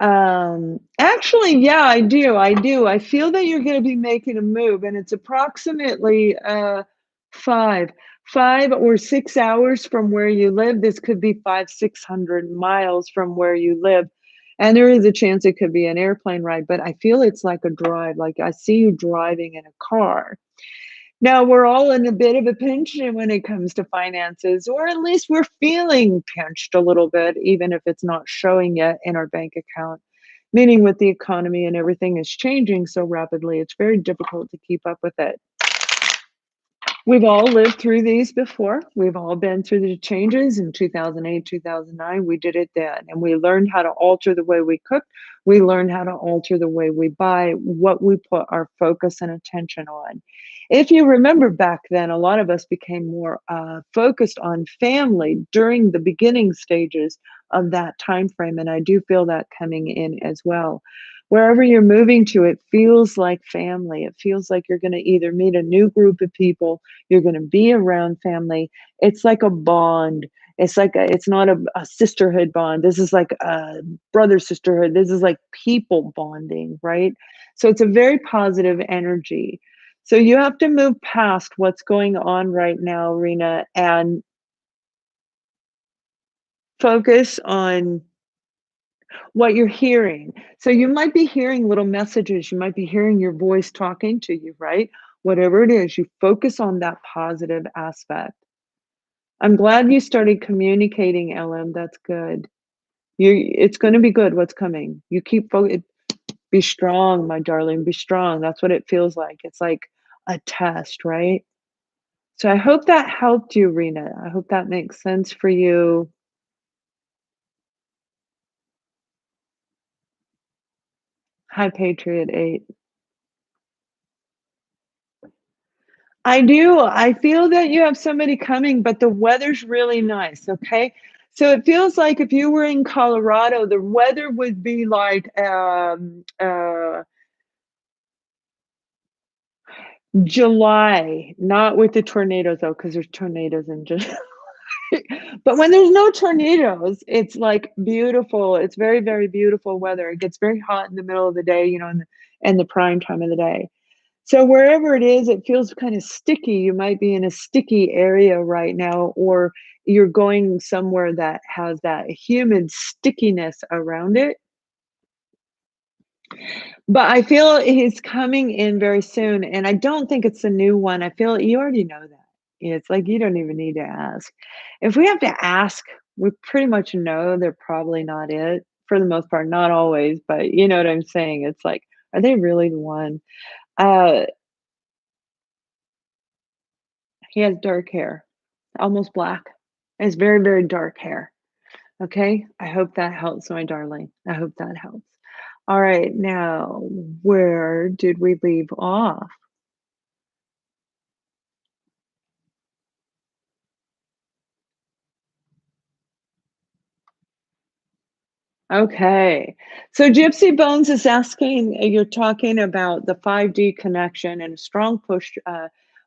Actually, yeah, I do. I do. I feel that you're going to be making a move, and it's approximately five, 5 or 6 hours from where you live. This could be 600 miles from where you live, and there is a chance it could be an airplane ride. But I feel it's like a drive. Like I see you driving in a car. Now we're all in a bit of a pinch when it comes to finances, or at least we're feeling pinched a little bit, even if it's not showing yet in our bank account. Meaning, with the economy and everything is changing so rapidly, it's very difficult to keep up with it. We've all lived through these before. We've all been through the changes in 2008, 2009. We did it then. And we learned how to alter the way we cook. We learned how to alter the way we buy, what we put our focus and attention on. If you remember back then, a lot of us became more focused on family during the beginning stages of that time frame. And I do feel that coming in as well. Wherever you're moving to, it feels like family. It feels like you're going to either meet a new group of people, you're going to be around family. It's like a bond. It's not a sisterhood bond. This is like a brother sisterhood. This is like people bonding, right? So it's a very positive energy. So you have to move past what's going on right now, Rena, and focus on what you're hearing. So you might be hearing little messages. You might be hearing your voice talking to you, right? Whatever it is, you focus on that positive aspect. I'm glad you started communicating, LM. That's good. It's going to be good what's coming. You keep be strong, my darling, be strong. That's what it feels like. It's like a test, right? So I hope that helped you, Rena. I hope that makes sense for you. Hi, Patriot 8. I do. I feel that you have somebody coming, but the weather's really nice, okay? So it feels like if you were in Colorado, the weather would be like July, not with the tornadoes though, because there's tornadoes in July. But when there's no tornadoes, it's like beautiful. It's very, very beautiful weather. It gets very hot in the middle of the day, in the prime time of the day. So wherever it is, it feels kind of sticky. You might be in a sticky area right now, or you're going somewhere that has that humid stickiness around it. But I feel he's coming in very soon, and I don't think it's a new one. I feel you already know that. It's like you don't even need to ask. If we have to ask, we pretty much know they're probably not it for the most part, not always, but you know what I'm saying. It's like, are they really the one? Uh, he has dark hair, almost black. It's very, very dark hair. Okay. I hope that helps, my darling. I hope that helps. All right. Now, where did we leave off? Okay. So Gypsy Bones is asking, you're talking about the 5D connection and a strong push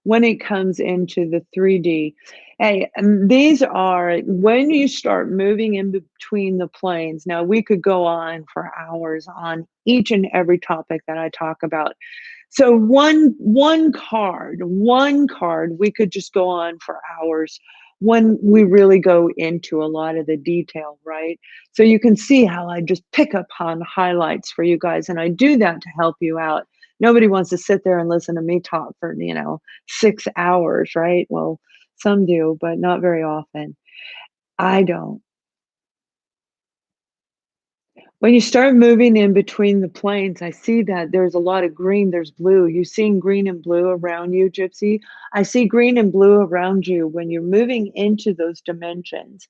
when it comes into the 3D. Hey, these are when you start moving in between the planes. Now, we could go on for hours on each and every topic that I talk about. So one card, we could just go on for hours when we really go into a lot of the detail, right? So you can see how I just pick up on highlights for you guys, and I do that to help you out. Nobody wants to sit there and listen to me talk for, 6 hours, right? Well, some do, but not very often. I don't. When you start moving in between the planes, I see that there's a lot of green, there's blue. You seeing green and blue around you, Gypsy? I see green and blue around you when you're moving into those dimensions.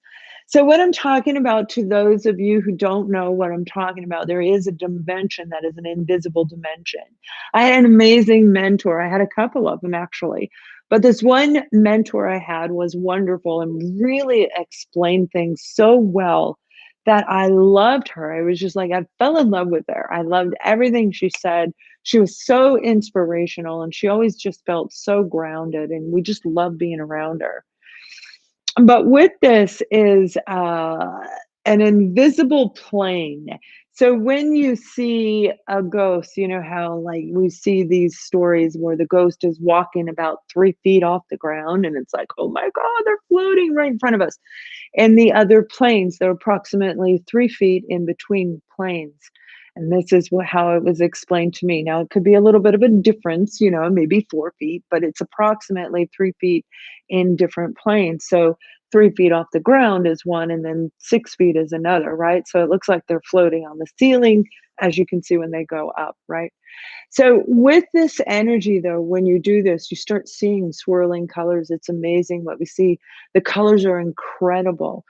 So, what I'm talking about, to those of you who don't know what I'm talking about, there is a dimension that is an invisible dimension. I had an amazing mentor. I had a couple of them actually. But this one mentor I had was wonderful and really explained things so well that I loved her. I was just like, I fell in love with her. I loved everything she said. She was so inspirational and she always just felt so grounded, and we just loved being around her. But with this is an invisible plane. So when you see a ghost, you know how like we see these stories where the ghost is walking about 3 feet off the ground and it's like, oh my God, they're floating right in front of us. And the other planes, they're approximately 3 feet in between planes. And this is how it was explained to me. Now, it could be a little bit of a difference, maybe 4 feet, but it's approximately 3 feet in different planes. So 3 feet off the ground is one, and then 6 feet is another, right? So it looks like they're floating on the ceiling, as you can see when they go up, right? So with this energy though, when you do this, you start seeing swirling colors. It's amazing what we see. The colors are incredible.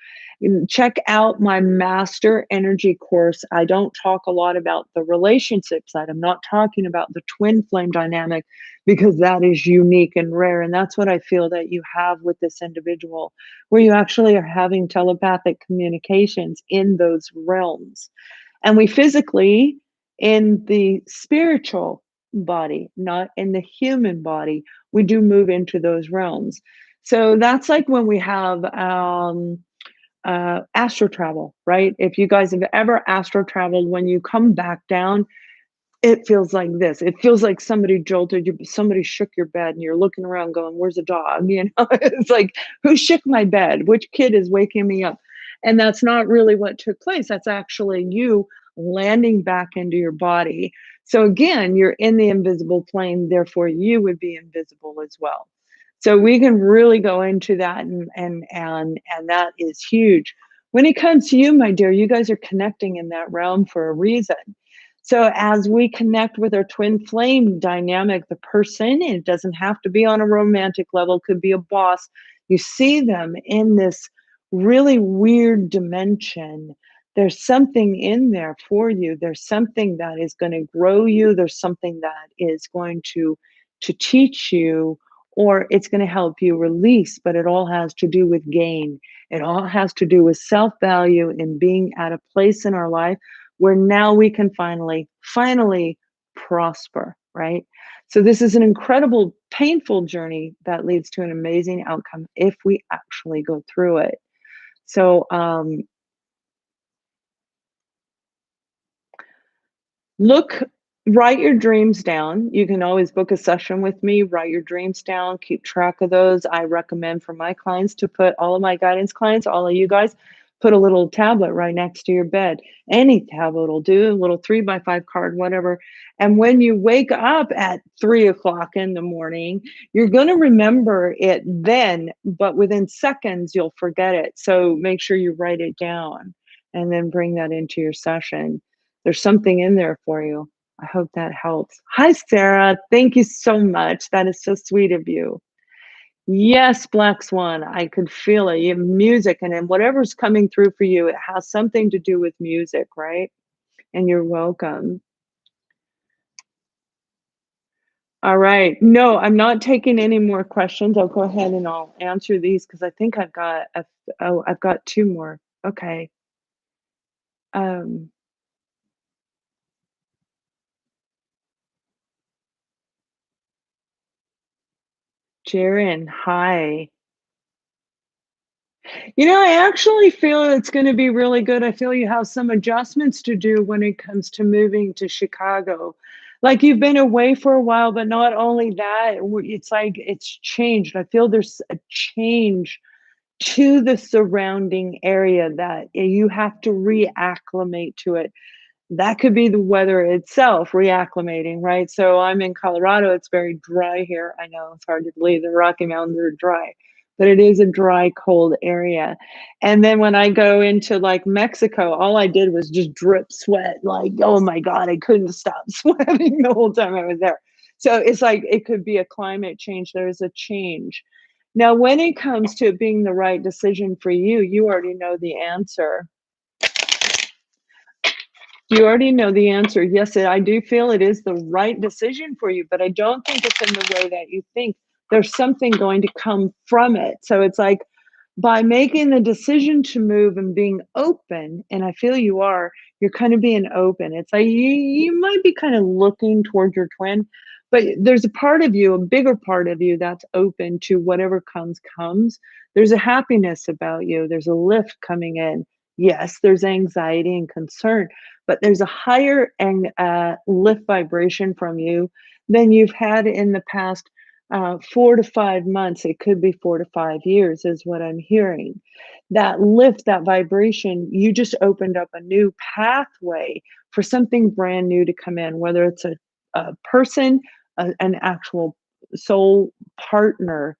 Check out my master energy course. I don't talk a lot about the relationship side. I'm not talking about the twin flame dynamic because that is unique and rare. And that's what I feel that you have with this individual, where you actually are having telepathic communications in those realms. And we physically, in the spiritual body, not in the human body, we do move into those realms. So that's like when we have astro travel, right? If you guys have ever astro traveled, when you come back down, it feels like this. It feels like somebody jolted you, somebody shook your bed, and you're looking around going, "Where's the dog?" It's like, who shook my bed? Which kid is waking me up? And that's not really what took place. That's actually you landing back into your body. So again, you're in the invisible plane, therefore you would be invisible as well. So we can really go into that, and that is huge. When it comes to you, my dear, you guys are connecting in that realm for a reason. So as we connect with our twin flame dynamic, the person, it doesn't have to be on a romantic level, could be a boss. You see them in this really weird dimension. There's something in there for you. There's something that is going to grow you. There's something that is going to teach you, or it's going to help you release, but it all has to do with gain. It all has to do with self-value and being at a place in our life where now we can finally prosper, right? So this is an incredible, painful journey that leads to an amazing outcome if we actually go through it. So look, write your dreams down. You can always book a session with me, write your dreams down, keep track of those. I recommend for my clients to put all of my guidance clients, all of you guys, put a little tablet right next to your bed. Any tablet will do, a little 3x5 card, whatever. And when you wake up at 3 o'clock in the morning, you're going to remember it then, but within seconds, you'll forget it. So make sure you write it down and then bring that into your session. There's something in there for you. I hope that helps. Hi, Sarah. Thank you so much. That is so sweet of you. Yes, Black Swan. I could feel it. You have music, and then whatever's coming through for you, it has something to do with music, right? And you're welcome. All right. No, I'm not taking any more questions. I'll go ahead and I'll answer these because I think I've got two more. Okay. Um, Jaren, hi. I actually feel it's going to be really good. I feel you have some adjustments to do when it comes to moving to Chicago. Like you've been away for a while, but not only that, it's like it's changed. I feel there's a change to the surrounding area that you have to reacclimate to it. That could be the weather itself reacclimating, right? So I'm in Colorado. It's very dry here. I know it's hard to believe the Rocky Mountains are dry, but it is a dry, cold area. And then when I go into like Mexico, all I did was just drip sweat. Like, oh my God, I couldn't stop sweating the whole time I was there. So it's like it could be a climate change. There's a change. Now, when it comes to it being the right decision for you, you already know the answer. You already know the answer. Yes, I do feel it is the right decision for you, but I don't think it's in the way that you think. There's something going to come from it. So it's like by making the decision to move and being open, and I feel you are, you're kind of being open. It's like you might be kind of looking toward your twin, but there's a part of you, a bigger part of you that's open to whatever comes. There's a happiness about you. There's a lift coming in. Yes, there's anxiety and concern, but there's a higher lift vibration from you than you've had in the past 4 to 5 months. It could be 4 to 5 years, is what I'm hearing. That lift, that vibration, you just opened up a new pathway for something brand new to come in, whether it's a person, an actual soul partner,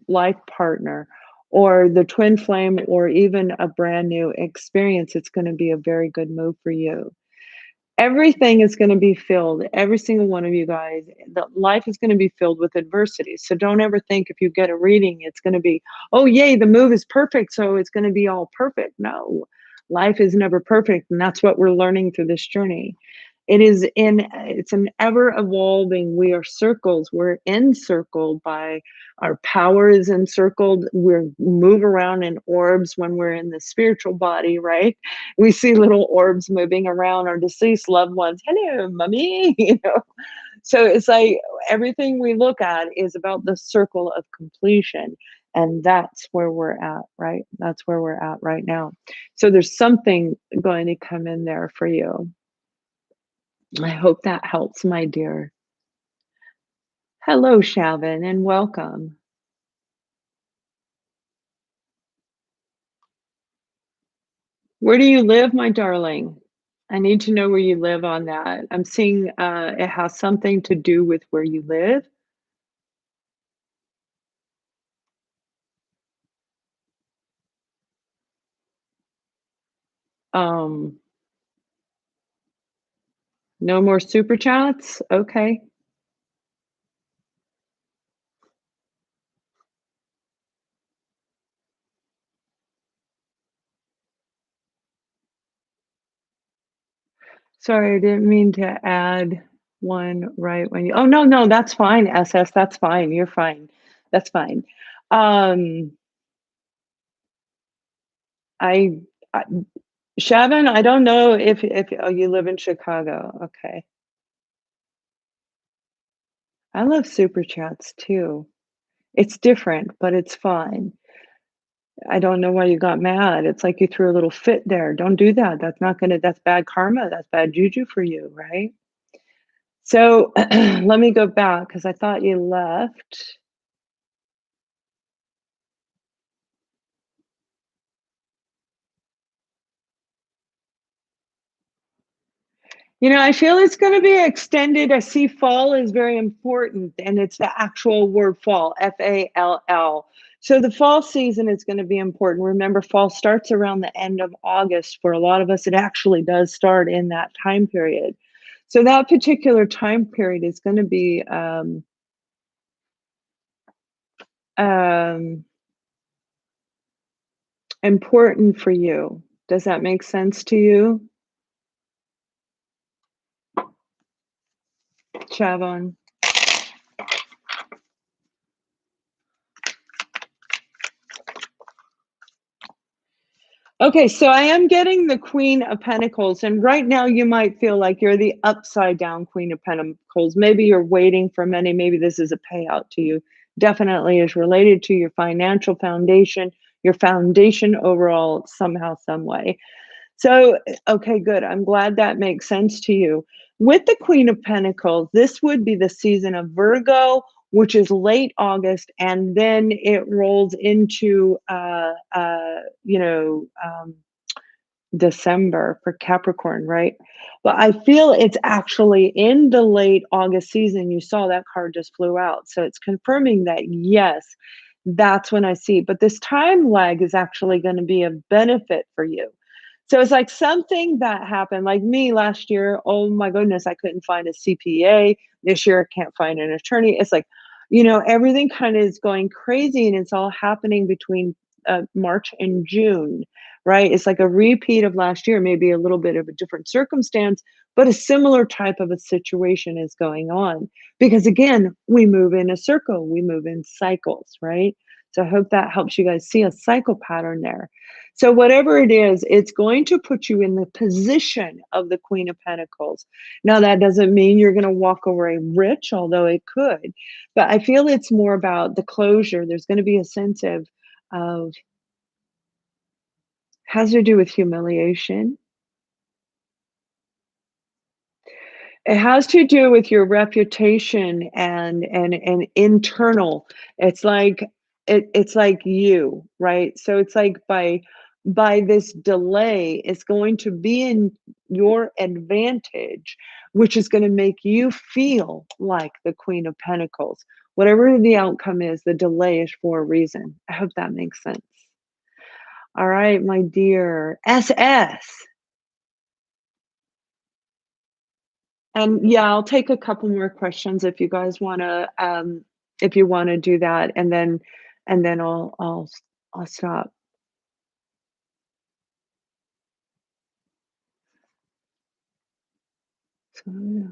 life partner, or the twin flame, or even a brand new experience. It's going to be a very good move for you. Everything is going to be filled, every single one of you guys. The life is going to be filled with adversity. So don't ever think if you get a reading, it's going to be, oh, yay, the move is perfect. So it's going to be all perfect. No, life is never perfect. And that's what we're learning through this journey. It's an ever evolving. We are circles. We're encircled by our power is encircled. We move around in orbs when we're in the spiritual body, right? We see little orbs moving around our deceased loved ones. Hello, mommy. So it's like everything we look at is about the circle of completion. And that's where we're at, right? That's where we're at right now. So there's something going to come in there for you. I hope that helps, my dear. Hello, Shavin, and welcome. Where do you live, my darling? I need to know where you live on that. I'm seeing it has something to do with where you live. Um, no more super chats? Okay. Sorry, I didn't mean to add one right when you. Oh, no, no, that's fine, SS. That's fine. You're fine. That's fine. Um, I, I Shavin, I don't know if oh, you live in Chicago. Okay. I love super chats too. It's different, but it's fine. I don't know why you got mad. It's like you threw a little fit there. Don't do that. That's bad karma. That's bad juju for you, right? So let me go back because I thought you left. I feel it's going to be extended. I see fall is very important, and it's the actual word fall, Fall. So the fall season is going to be important. Remember, fall starts around the end of August. For a lot of us, it actually does start in that time period. So that particular time period is going to be um, important for you. Does that make sense to you, Chavon? Okay, so I am getting the Queen of Pentacles, and right now you might feel like you're the upside down Queen of Pentacles. Maybe you're waiting for money. Maybe this is a payout to you. Definitely is related to your financial foundation, your foundation overall, somehow, some way. So, okay, good. I'm glad that makes sense to you. With the Queen of Pentacles, this would be the season of Virgo, which is late August, and then it rolls into, December for Capricorn, right? But I feel it's actually in the late August season. You saw that card just flew out. So it's confirming that, yes, that's when I see. But this time lag is actually going to be a benefit for you. So it's like something that happened, like me last year. Oh my goodness, I couldn't find a CPA. This year, I can't find an attorney. It's like, everything kind of is going crazy, and it's all happening between March and June, right? It's like a repeat of last year, maybe a little bit of a different circumstance, but a similar type of a situation is going on. Because again, we move in a circle, we move in cycles, right? So I hope that helps you guys see a cycle pattern there. So, whatever it is, it's going to put you in the position of the Queen of Pentacles. Now, that doesn't mean you're going to walk away rich, although it could. But I feel it's more about the closure. There's going to be a sense of has to do with humiliation. It has to do with your reputation and internal. It's like it's like you, right? So it's like by this delay, it's going to be in your advantage, which is going to make you feel like the Queen of Pentacles. Whatever the outcome is, the delay is for a reason. I hope that makes sense. All right, my dear SS. And yeah, I'll take a couple more questions if you guys wanna, if you wanna do that, and then I'll stop. So, yeah.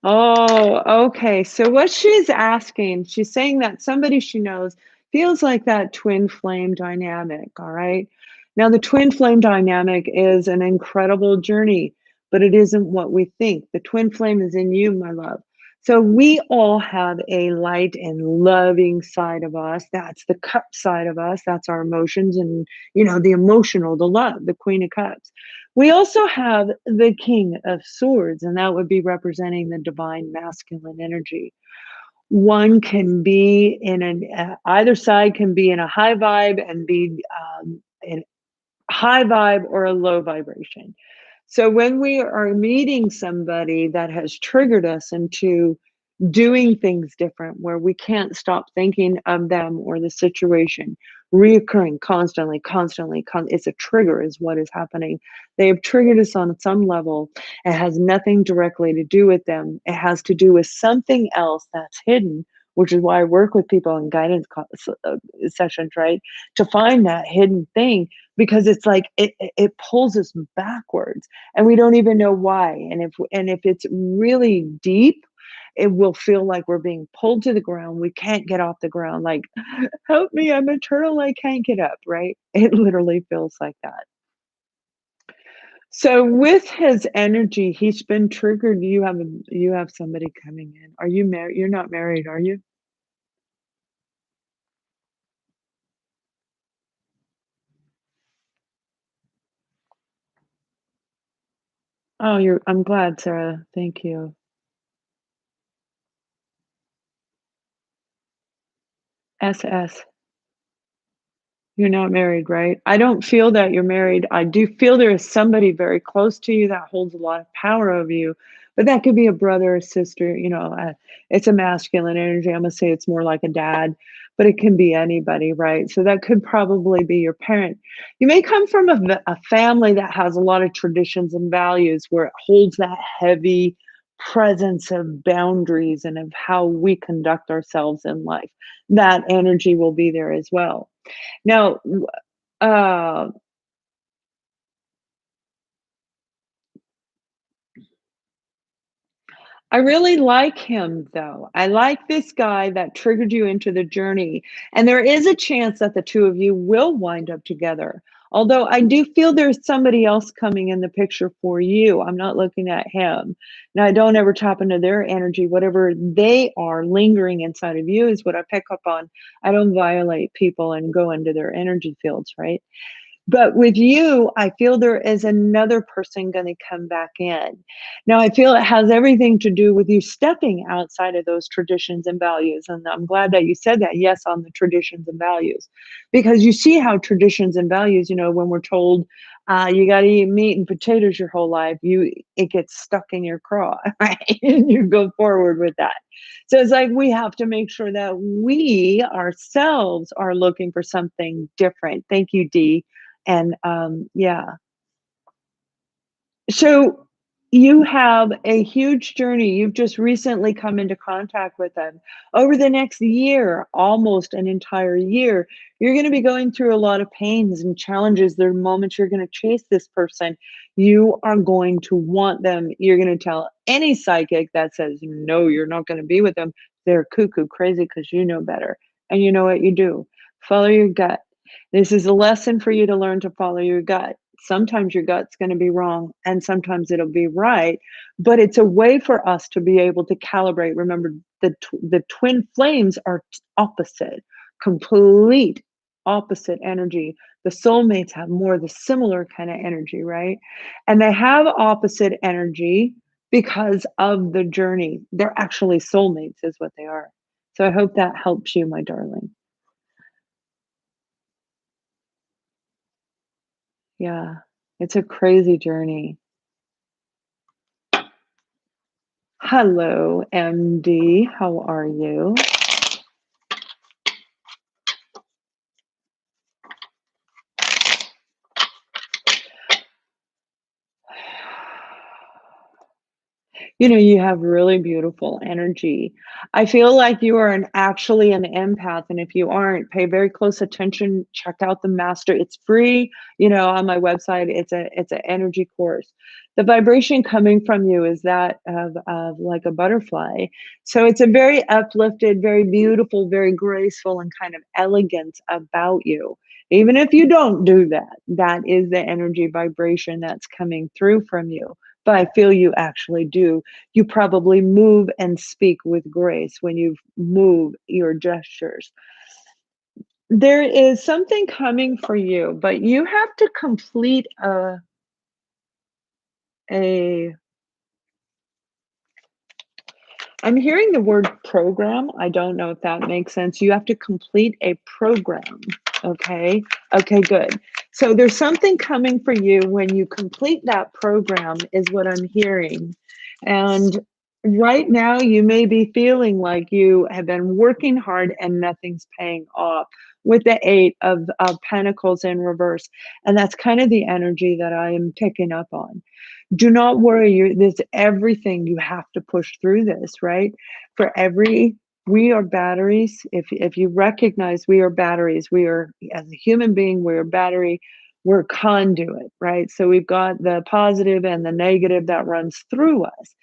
Oh, okay. So what she's asking, she's saying that somebody she knows feels like that twin flame dynamic, all right? Now, the twin flame dynamic is an incredible journey, but it isn't what we think. The twin flame is in you, my love. So we all have a light and loving side of us. That's the cup side of us. That's our emotions and, the emotional, the love, the Queen of Cups. We also have the King of Swords, and that would be representing the divine masculine energy. One can be in either side can be in a high vibe and be in high vibe or a low vibration. So when we are meeting somebody that has triggered us into doing things different where we can't stop thinking of them or the situation reoccurring constantly, it's a trigger is what is happening. They have triggered us on some level. It has nothing directly to do with them. It has to do with something else that's hidden, which is why I work with people in guidance sessions, right? To find that hidden thing, because it's like it pulls us backwards and we don't even know why. And if it's really deep, it will feel like we're being pulled to the ground. We can't get off the ground. Like, help me, I'm a turtle. I can't get up, right? It literally feels like that. So with his energy, he's been triggered. You have somebody coming in. Are you married? You're not married, are you? Oh, I'm glad, Sarah. Thank you. SS. You're not married, right? I don't feel that you're married. I do feel there is somebody very close to you that holds a lot of power over you, but that could be a brother or sister. It's a masculine energy. I'm gonna say it's more like a dad, but it can be anybody, right? So that could probably be your parent. You may come from a family that has a lot of traditions and values where it holds that heavy presence of boundaries and of how we conduct ourselves in life. That energy will be there as well. Now, uh, I really like him though. I like this guy that triggered you into the journey. And there is a chance that the two of you will wind up together. Although I do feel there's somebody else coming in the picture for you. I'm not looking at him. Now, I don't ever tap into their energy. Whatever they are lingering inside of you is what I pick up on. I don't violate people and go into their energy fields, right? But with you, I feel there is another person gonna come back in. Now, I feel it has everything to do with you stepping outside of those traditions and values, and I'm glad that you said that, yes, on the traditions and values. Because you see how traditions and values, when we're told, you gotta eat meat and potatoes your whole life, it gets stuck in your craw, right? And you go forward with that. So it's like we have to make sure that we ourselves are looking for something different. Thank you, Dee. And, yeah. So you have a huge journey. You've just recently come into contact with them. Over the next year, almost an entire year, you're going to be going through a lot of pains and challenges. There are moments you're going to chase this person. You are going to want them. You're going to tell any psychic that says, no, you're not going to be with them. They're cuckoo crazy because you know better. And you know what you do? Follow your gut. This is a lesson for you to learn to follow your gut. Sometimes your gut's going to be wrong and sometimes it'll be right, but it's a way for us to be able to calibrate. Remember, the twin flames are opposite, complete opposite energy. The soulmates have more the similar kind of energy, right? And they have opposite energy because of the journey. They're actually soulmates, is what they are. So I hope that helps you, my darling. Yeah, it's a crazy journey. Hello, MD. How are you? You have really beautiful energy. I feel like you are actually an empath, and if you aren't, pay very close attention. Check out the master. It's free, on my website. It's an energy course. The vibration coming from you is that of like a butterfly. So it's a very uplifted, very beautiful, very graceful, and kind of elegance about you. Even if you don't do that, that is the energy vibration that's coming through from you, but I feel you actually do. You probably move and speak with grace when you move your gestures. There is something coming for you, but you have to complete a I'm hearing the word program. I don't know if that makes sense. You have to complete a program. Okay. Okay, good. So there's something coming for you when you complete that program, is what I'm hearing. And right now, you may be feeling like you have been working hard and nothing's paying off with the Eight of Pentacles in reverse. And that's kind of the energy that I am picking up on. Do not worry. There's everything. You have to push through this, right? We are batteries. If you recognize we are batteries, we are, as a human being, we're a battery, we're conduit, right? So we've got the positive and the negative that runs through us.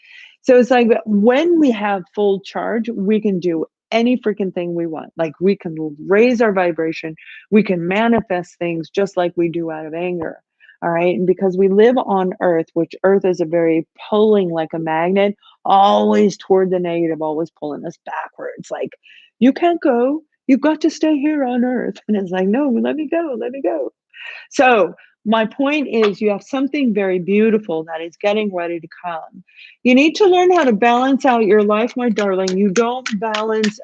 So it's like when we have full charge, we can do any freaking thing we want. Like we can raise our vibration, we can manifest things just like we do out of anger. All right. And because we live on Earth, which Earth is a very pulling like a magnet, always toward the negative, always pulling us backwards. Like, you can't go. You've got to stay here on Earth. And it's like, no, let me go, let me go. So, my point is, you have something very beautiful that is getting ready to come. You need to learn how to balance out your life, my darling. You don't balance,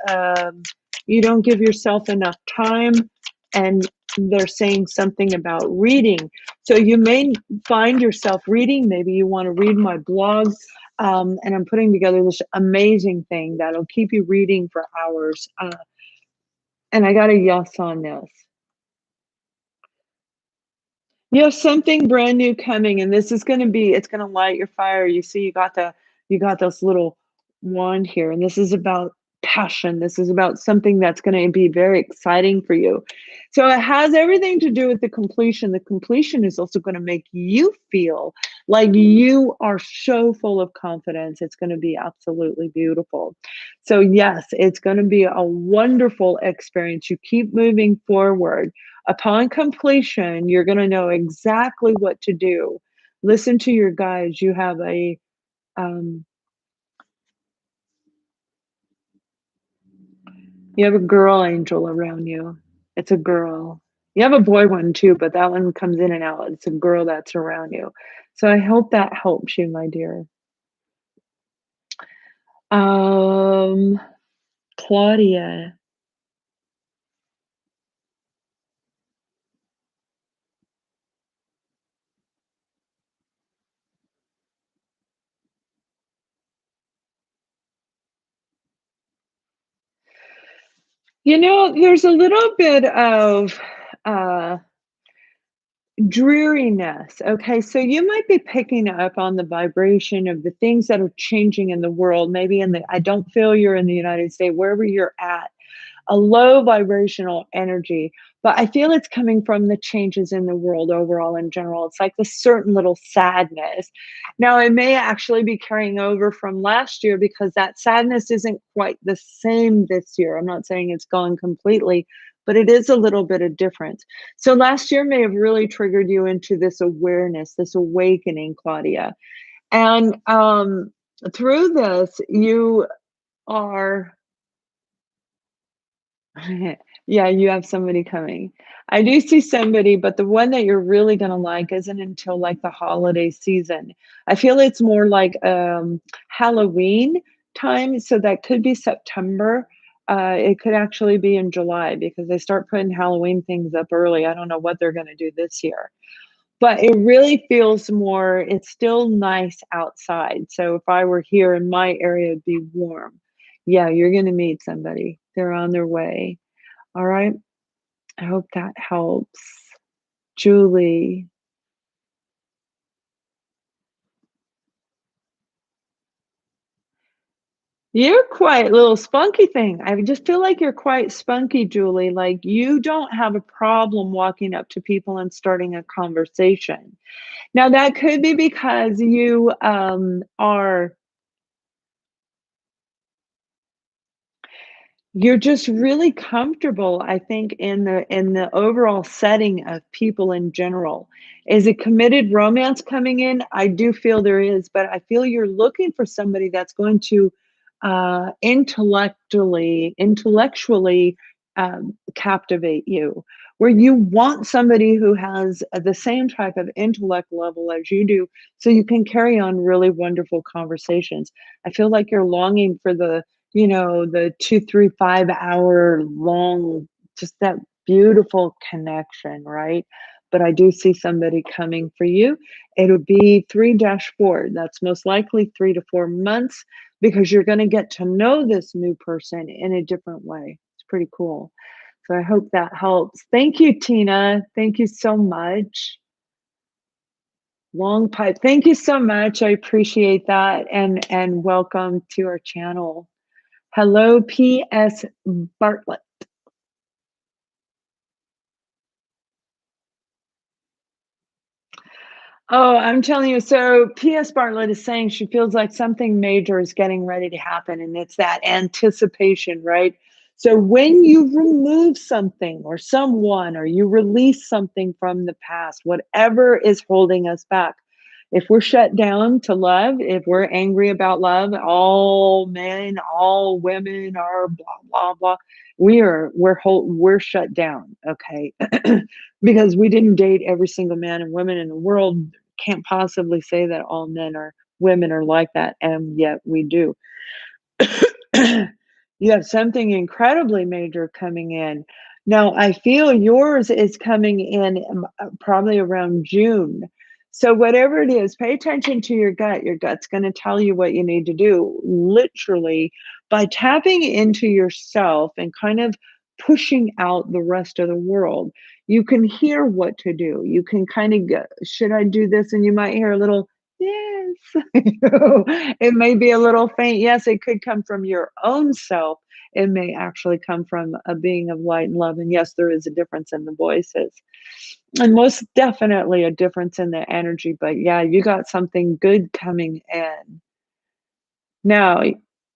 you don't give yourself enough time. And they're saying something about reading. So, you may find yourself reading. Maybe you want to read my blog. And I'm putting together this amazing thing that'll keep you reading for hours. And I got a yes on this. You have something brand new coming, and this is gonna be it's gonna light your fire. You see, you got this little wand here, and this is about passion. This is about something that's gonna be very exciting for you. So it has everything to do with the completion. The completion is also gonna make you feel like you are so full of confidence. It's gonna be absolutely beautiful. So yes, it's gonna be a wonderful experience. You keep moving forward. Upon completion, you're going to know exactly what to do. Listen to your guides. Um, you have a girl angel around you. It's a girl. You have a boy one too, but that one comes in and out. It's a girl that's around you. So I hope that helps you, my dear. Um, Claudia. You know, there's a little bit of uh dreariness. Okay, so you might be picking up on the vibration of the things that are changing in the world. Maybe I don't feel you're in the United States, wherever you're at, a low vibrational energy. But I feel it's coming from the changes in the world overall in general. It's like this certain little sadness. Now, it may actually be carrying over from last year because that sadness isn't quite the same this year. I'm not saying it's gone completely, but it is a little bit of difference. So last year may have really triggered you into this awareness, this awakening, Claudia. And through this, you are yeah, you have somebody coming. I do see somebody, but the one that you're really gonna like isn't until like the holiday season. I feel it's more like Halloween time, so that could be September. It could actually be in July because they start putting Halloween things up early. I don't know what they're gonna do this year. But it really feels more, it's still nice outside. So if I were here in my area, it'd be warm. Yeah, you're gonna meet somebody. They're on their way. All right. I hope that helps. Julie, you're quite little spunky thing. I just feel like you're quite spunky, Julie. Like you don't have a problem walking up to people and starting a conversation. Now, that could be because you are you're just really comfortable, I think, in the overall setting of people in general. Is a committed romance coming in? I do feel there is, but I feel you're looking for somebody that's going to intellectually captivate you, where you want somebody who has the same type of intellect level as you do, so you can carry on really wonderful conversations. I feel like you're longing for the 2, 3, 5 hour long, just that beautiful connection, right? But I do see somebody coming for you. It'll be 3-4. That's most likely 3 to 4 months because you're going to get to know this new person in a different way. It's pretty cool. So I hope that helps. Thank you, Tina. Thank you so much. Long pipe. Thank you so much. I appreciate that. And welcome to our channel. Hello, P.S. Bartlett. Oh, I'm telling you. So P.S. Bartlett is saying she feels like something major is getting ready to happen, and it's that anticipation, right? So when you remove something or someone, or you release something from the past, whatever is holding us back, if we're shut down to love, if we're angry about love, all men, all women are blah blah blah. We're shut down, okay? Because we didn't date every single man and woman in the world, can't possibly say that all men or women are like that, and yet we do. You have something incredibly major coming in. Now, I feel yours is coming in probably around June. So, whatever it is, pay attention to your gut. Your gut's going to tell you what you need to do, literally, by tapping into yourself and kind of pushing out the rest of the world. You can hear what to do. You can kind of go, should I do this? And you might hear a little, yes. It may be a little faint. Yes, it could come from your own self. It may actually come from a being of light and love. And yes, there is a difference in the voices. And most definitely a difference in the energy. But yeah, you got something good coming in. Now,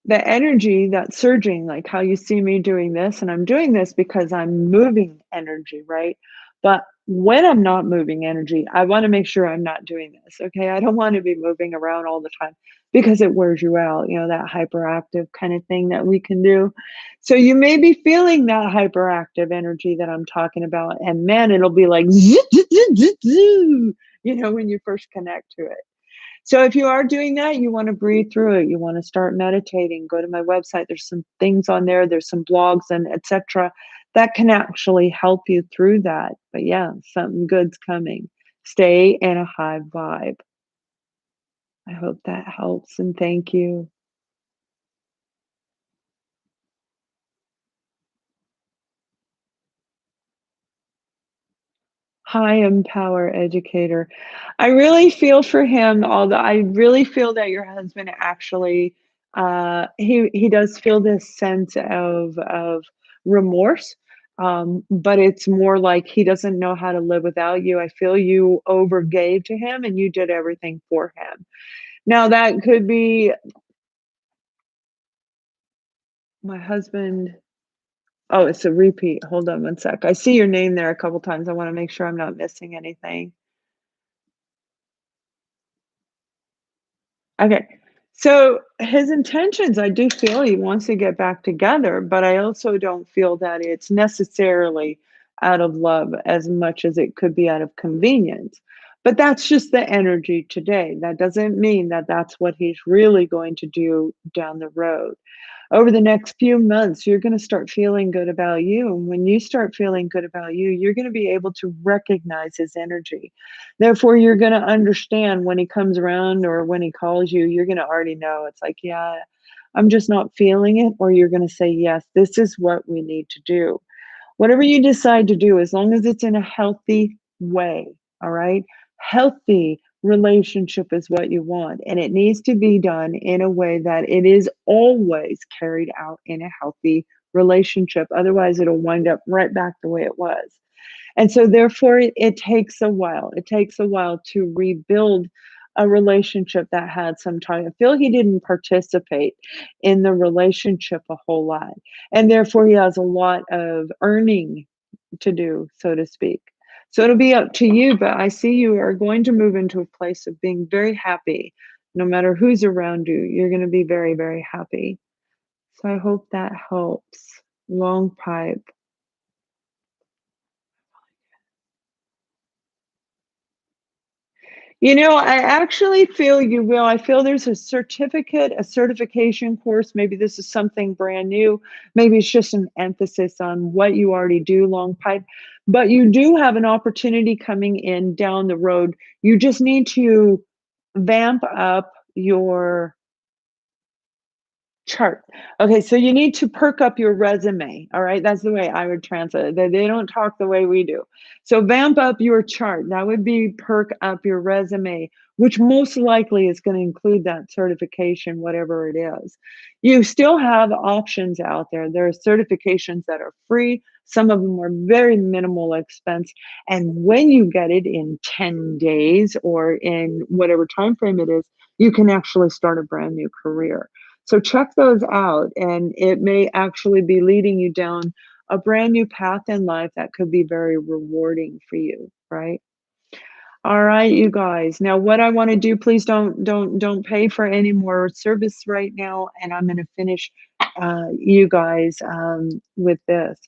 the energy that's surging, like how you see me doing this, and I'm doing this because I'm moving energy, right? But when I'm not moving energy, I want to make sure I'm not doing this. Okay. I don't want to be moving around all the time because it wears you out, that hyperactive kind of thing that we can do. So you may be feeling that hyperactive energy that I'm talking about. And man, it'll be like, when you first connect to it. So if you are doing that, you want to breathe through it. You want to start meditating. Go to my website. There's some things on there. There's some blogs and etc. that can actually help you through that. But yeah, something good's coming. Stay in a high vibe. I hope that helps and thank you. High empower educator. I really feel for him, although I really feel that your husband actually he does feel this sense of remorse. But it's more like he doesn't know how to live without you. I feel you overgave to him and you did everything for him. Now that could be my husband. Oh, it's a repeat. Hold on one sec. I see your name there a couple times. I want to make sure I'm not missing anything. Okay. So his intentions, I do feel he wants to get back together, but I also don't feel that it's necessarily out of love as much as it could be out of convenience. But that's just the energy today. That doesn't mean that that's what he's really going to do down the road. Over the next few months, you're going to start feeling good about you. And when you start feeling good about you, you're going to be able to recognize his energy. Therefore, you're going to understand when he comes around or when he calls you, you're going to already know. It's like, yeah, I'm just not feeling it. Or you're going to say, yes, this is what we need to do. Whatever you decide to do, as long as it's in a healthy way, all right? Healthy relationship is what you want. And it needs to be done in a way that it is always carried out in a healthy relationship. Otherwise, it'll wind up right back the way it was. And so, therefore, it takes a while. It takes a while to rebuild a relationship that had some time. I feel he didn't participate in the relationship a whole lot. And therefore, he has a lot of earning to do, so to speak. So it'll be up to you, but I see you are going to move into a place of being very happy. No matter who's around you, you're going to be very, very happy. So I hope that helps. Long pipe. I actually feel you will. I feel there's a certification course. Maybe this is something brand new. Maybe it's just an emphasis on what you already do, long pipe. But you do have an opportunity coming in down the road. You just need to vamp up your chart. Okay, so you need to perk up your resume. All right, that's the way I would translate it. They don't talk the way we do. So vamp up your chart. That would be perk up your resume, which most likely is going to include that certification, whatever it is. You still have options out there. There are certifications that are free, Some of them are very minimal expense. And when you get it in 10 days or in whatever time frame it is, you can actually start a brand new career. So check those out, and it may actually be leading you down a brand new path in life that could be very rewarding for you, right? All right, you guys. Now, what I want to do, please don't pay for any more service right now, and I'm going to finish you guys with this.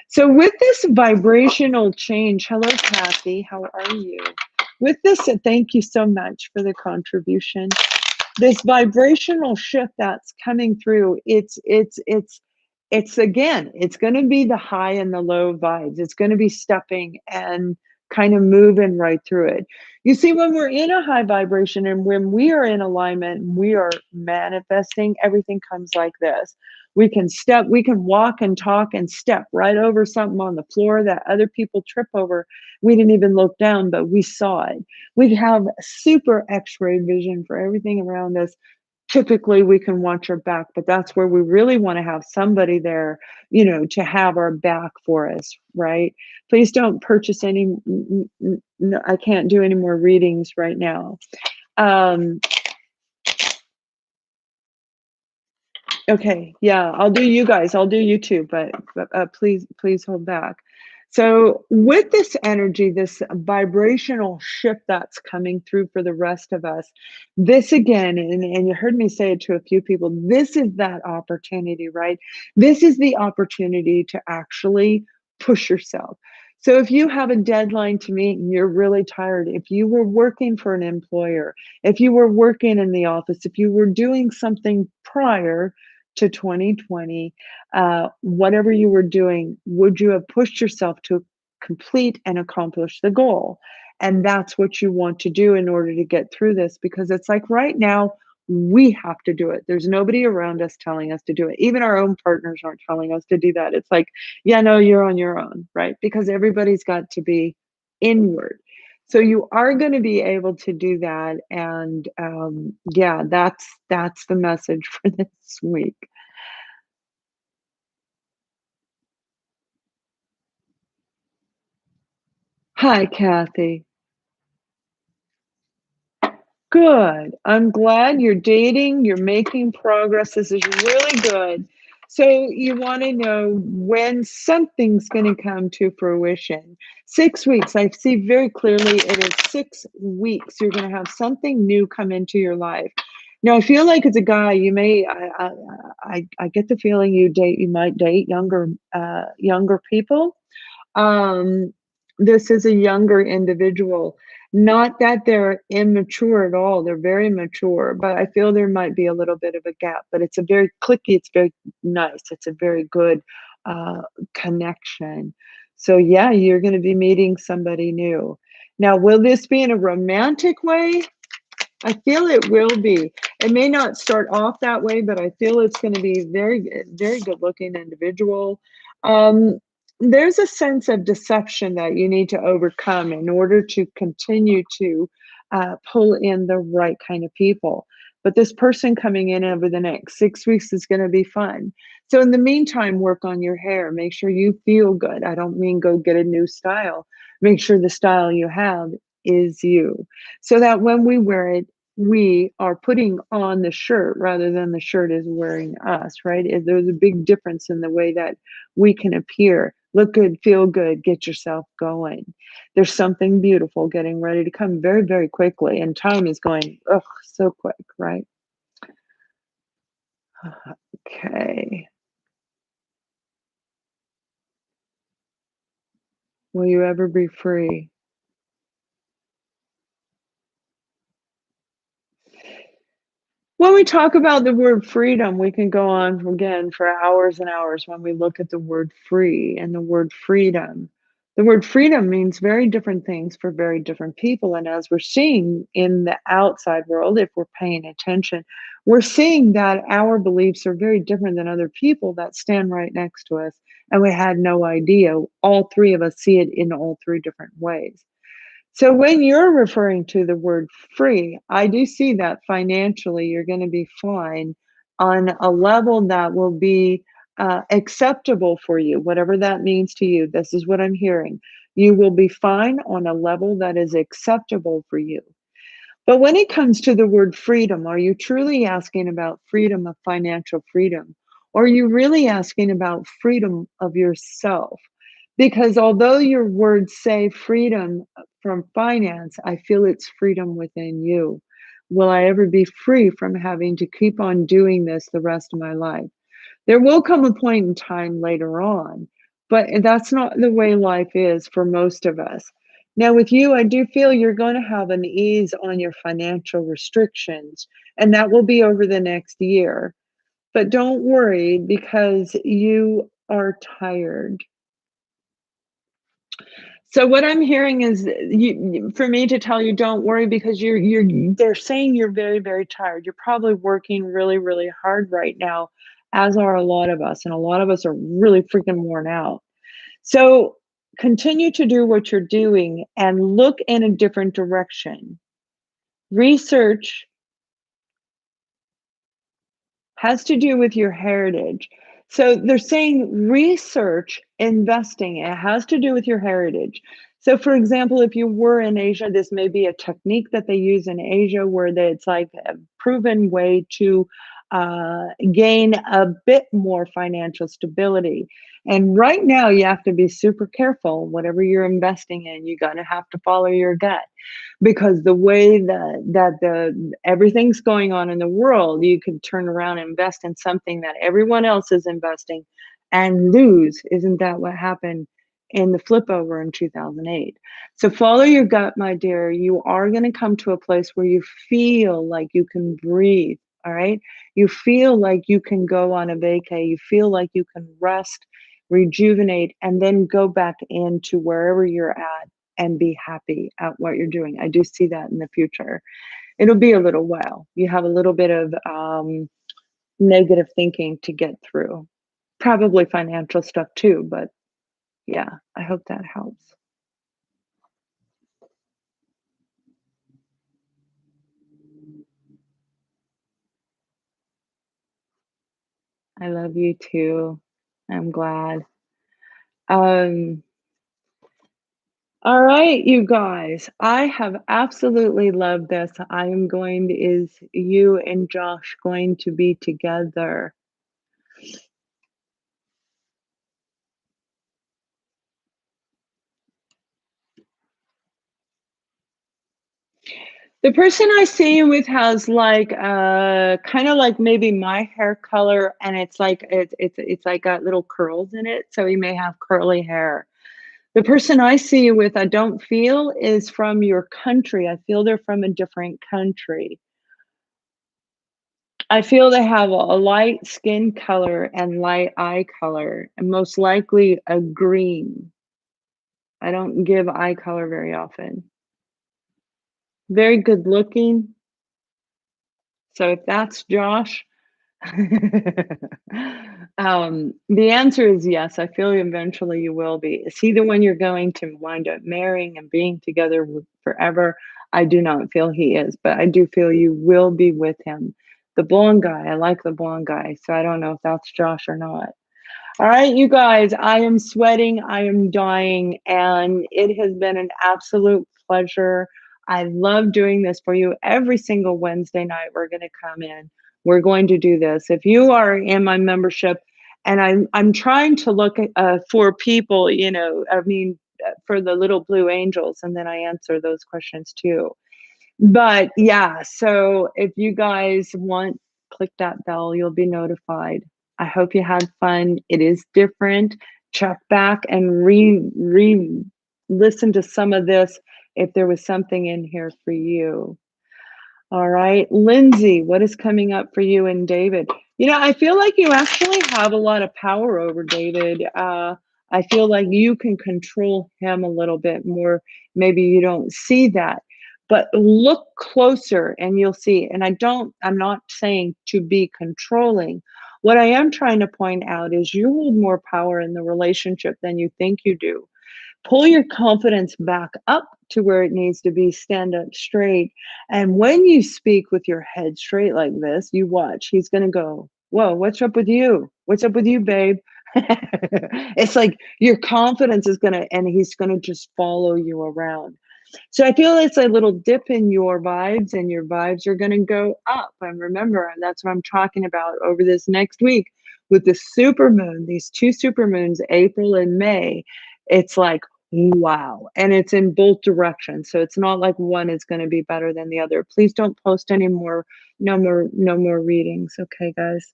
So, with this vibrational change, hello, Kathy. How are you? With this, thank you so much for the contribution. This vibrational shift that's coming through, it's again, it's going to be the high and the low vibes. It's going to be stepping and kind of moving right through it. You see, when we're in a high vibration and when we are in alignment, we are manifesting, everything comes like this. We can step, we can walk and talk and step right over something on the floor that other people trip over. We didn't even look down, but we saw it. We have super x-ray vision for everything around us. Typically we can watch our back, but that's where we really want to have somebody there, to have our back for us, right? Please don't purchase any. No, I can't do any more readings right now. um Okay, yeah, I'll do you guys. I'll do you too, but please hold back. So, with this energy, this vibrational shift that's coming through for the rest of us, this again, and you heard me say it to a few people, this is that opportunity, right? This is the opportunity to actually push yourself. So, if you have a deadline to meet and you're really tired, if you were working for an employer, if you were working in the office, if you were doing something prior to 2020, whatever you were doing, would you have pushed yourself to complete and accomplish the goal? And that's what you want to do in order to get through this, because it's like right now, we have to do it. There's nobody around us telling us to do it. Even our own partners aren't telling us to do that. It's like, yeah, no, you're on your own, right? Because everybody's got to be inward. So you are going to be able to do that. And yeah, that's the message for this week. Hi, Kathy. Good. I'm glad you're dating, you're making progress. This is really good. So, you want to know when something's going to come to fruition. 6 weeks. I see very clearly it is 6 weeks. You're going to have something new come into your life. Now, I feel like as a guy, you may, I get the feeling you might date younger people. um, this is a younger individual. Not that they're immature at all, they're very mature, but I feel there might be a little bit of a gap, but it's a very clicky, it's very nice, it's a very good uh, connection. So, yeah, you're going to be meeting somebody new. Now, will this be in a romantic way? I feel it will be. It may not start off that way, but I feel it's going to be very good looking individual. Um, there's a sense of deception that you need to overcome in order to continue to pull in the right kind of people. But this person coming in over the next 6 weeks is going to be fun. So, in the meantime, work on your hair. Make sure you feel good. I don't mean go get a new style. Make sure the style you have is you, so that when we wear it, we are putting on the shirt rather than the shirt is wearing us, right? There's a big difference in the way that we can appear, look good, feel good, get yourself going. There's something beautiful getting ready to come very, very quickly, and time is going, so quick, right? Okay. Will you ever be free? When we talk about the word freedom, we can go on again for hours and hours when we look at the word free and the word freedom. The word freedom means very different things for very different people. And as we're seeing in the outside world, if we're paying attention, we're seeing that our beliefs are very different than other people that stand right next to us. And we had no idea. All three of us see it in all three different ways. So when you're referring to the word free, I do see that financially you're going to be fine on a level that will be acceptable for you, whatever that means to you. This is what I'm hearing. You will be fine on a level that is acceptable for you. But when it comes to the word freedom, are you truly asking about freedom of financial freedom? Or are you really asking about freedom of yourself? Because although your words say freedom from finance, I feel it's freedom within you. Will I ever be free from having to keep on doing this the rest of my life? There will come a point in time later on, but that's not the way life is for most of us. Now, with you, I do feel you're going to have an ease on your financial restrictions, and that will be over the next year. But don't worry because you are tired. So what I'm hearing is for me to tell you don't worry because they're saying you're very, very tired. You're probably working really, really hard right now, as are a lot of us, and a lot of us are really freaking worn out. So continue to do what you're doing and look in a different direction. Research has to do with your heritage. So they're saying research investing, it has to do with your heritage. So for example, if you were in Asia, this may be a technique that they use in Asia where it's like a proven way to gain a bit more financial stability. And right now you have to be super careful. Whatever you're investing in, you're going to have to follow your gut because the way that the everything's going on in the world, you could turn around and invest in something that everyone else is investing and lose. Isn't that what happened in the flip over in 2008? So follow your gut, my dear. You are going to come to a place where you feel like you can breathe. All right. You feel like you can go on a vacay. You feel like you can rest, rejuvenate, and then go back into wherever you're at and be happy at what you're doing. I do see that in the future. It'll be a little while. You have a little bit of negative thinking to get through, probably financial stuff too. But yeah, I hope that helps. I love you too. I'm glad. Um, all right, you guys. I have absolutely loved this. I am going to, is you and Josh going to be together? The person I see you with has like kind of like maybe my hair color, and it's like it's like got little curls in it, so you may have curly hair. The person I see you with, I don't feel is from your country. I feel they're from a different country. I feel they have a light skin color and light eye color, and most likely a green. I don't give eye color very often. Very good looking. So if that's Josh, the answer is yes. I feel eventually you will be. Is he the one you're going to wind up marrying and being together with forever? I do not feel he is, but I do feel you will be with him. The blonde guy, I like the blonde guy, so I don't know if that's Josh or not. All right, you guys, I am sweating, I am dying, and it has been an absolute pleasure. I love doing this for you. Every single Wednesday night, we're going to come in. We're going to do this. If you are in my membership, and I'm trying to look for people, I mean, for the little blue angels, and then I answer those questions too. But yeah, so if you guys want, click that bell, you'll be notified. I hope you had fun. It is different. Check back and re listen to some of this if there was something in here for you. All right, Lindsay, what is coming up for you and David? I feel like you actually have a lot of power over David. I feel like you can control him a little bit more. Maybe you don't see that, but look closer and you'll see. And I'm not saying to be controlling. What I am trying to point out is you hold more power in the relationship than you think you do. Pull your confidence back up to where it needs to be, stand up straight. And when you speak with your head straight like this, you watch, he's going to go, Whoa, what's up with you? What's up with you, babe? It's like your confidence is gonna, and he's gonna just follow you around. So I feel it's a little dip in your vibes, and your vibes are gonna go up. And remember, and that's what I'm talking about over this next week with the super moon, these two super moons, April and May. It's like, wow. And it's in both directions. So it's not like one is gonna be better than the other. Please don't post any more, no more readings. Okay, guys.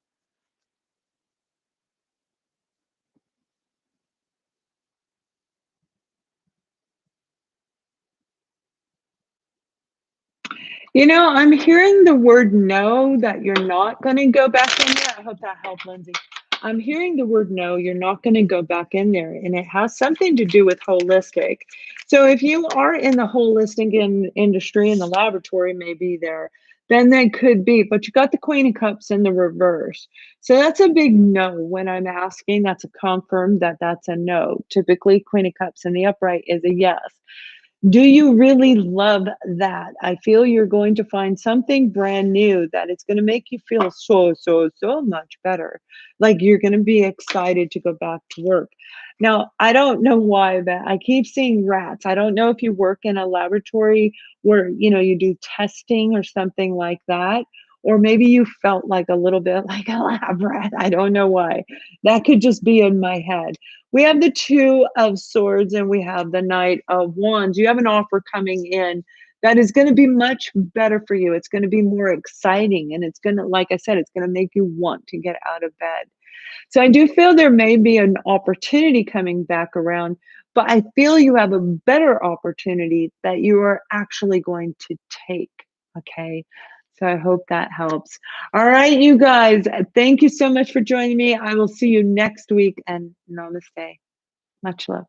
I'm hearing the word no, that you're not going to go back in there. I hope that helped, Lindsay. I'm hearing the word no, you're not going to go back in there. And it has something to do with holistic. So if you are in the holistic industry and the laboratory may be there, then that could be. But you got the Queen of Cups in the reverse. So that's a big no when I'm asking. That's a confirm that that's a no. Typically, Queen of Cups in the upright is a yes. Do you really love that? I feel you're going to find something brand new that it's going to make you feel so, so, so much better. Like you're going to be excited to go back to work. Now, I don't know why, but I keep seeing rats. I don't know if you work in a laboratory where, you do testing or something like that. Or maybe you felt like a little bit like a lab rat. I don't know why. That could just be in my head. We have the Two of Swords and we have the Knight of Wands. You have an offer coming in that is going to be much better for you. It's going to be more exciting, and it's going to, like I said, it's going to make you want to get out of bed. So I do feel there may be an opportunity coming back around, but I feel you have a better opportunity that you are actually going to take. Okay. So I hope that helps. All right, you guys, thank you so much for joining me. I will see you next week, and namaste. Much love.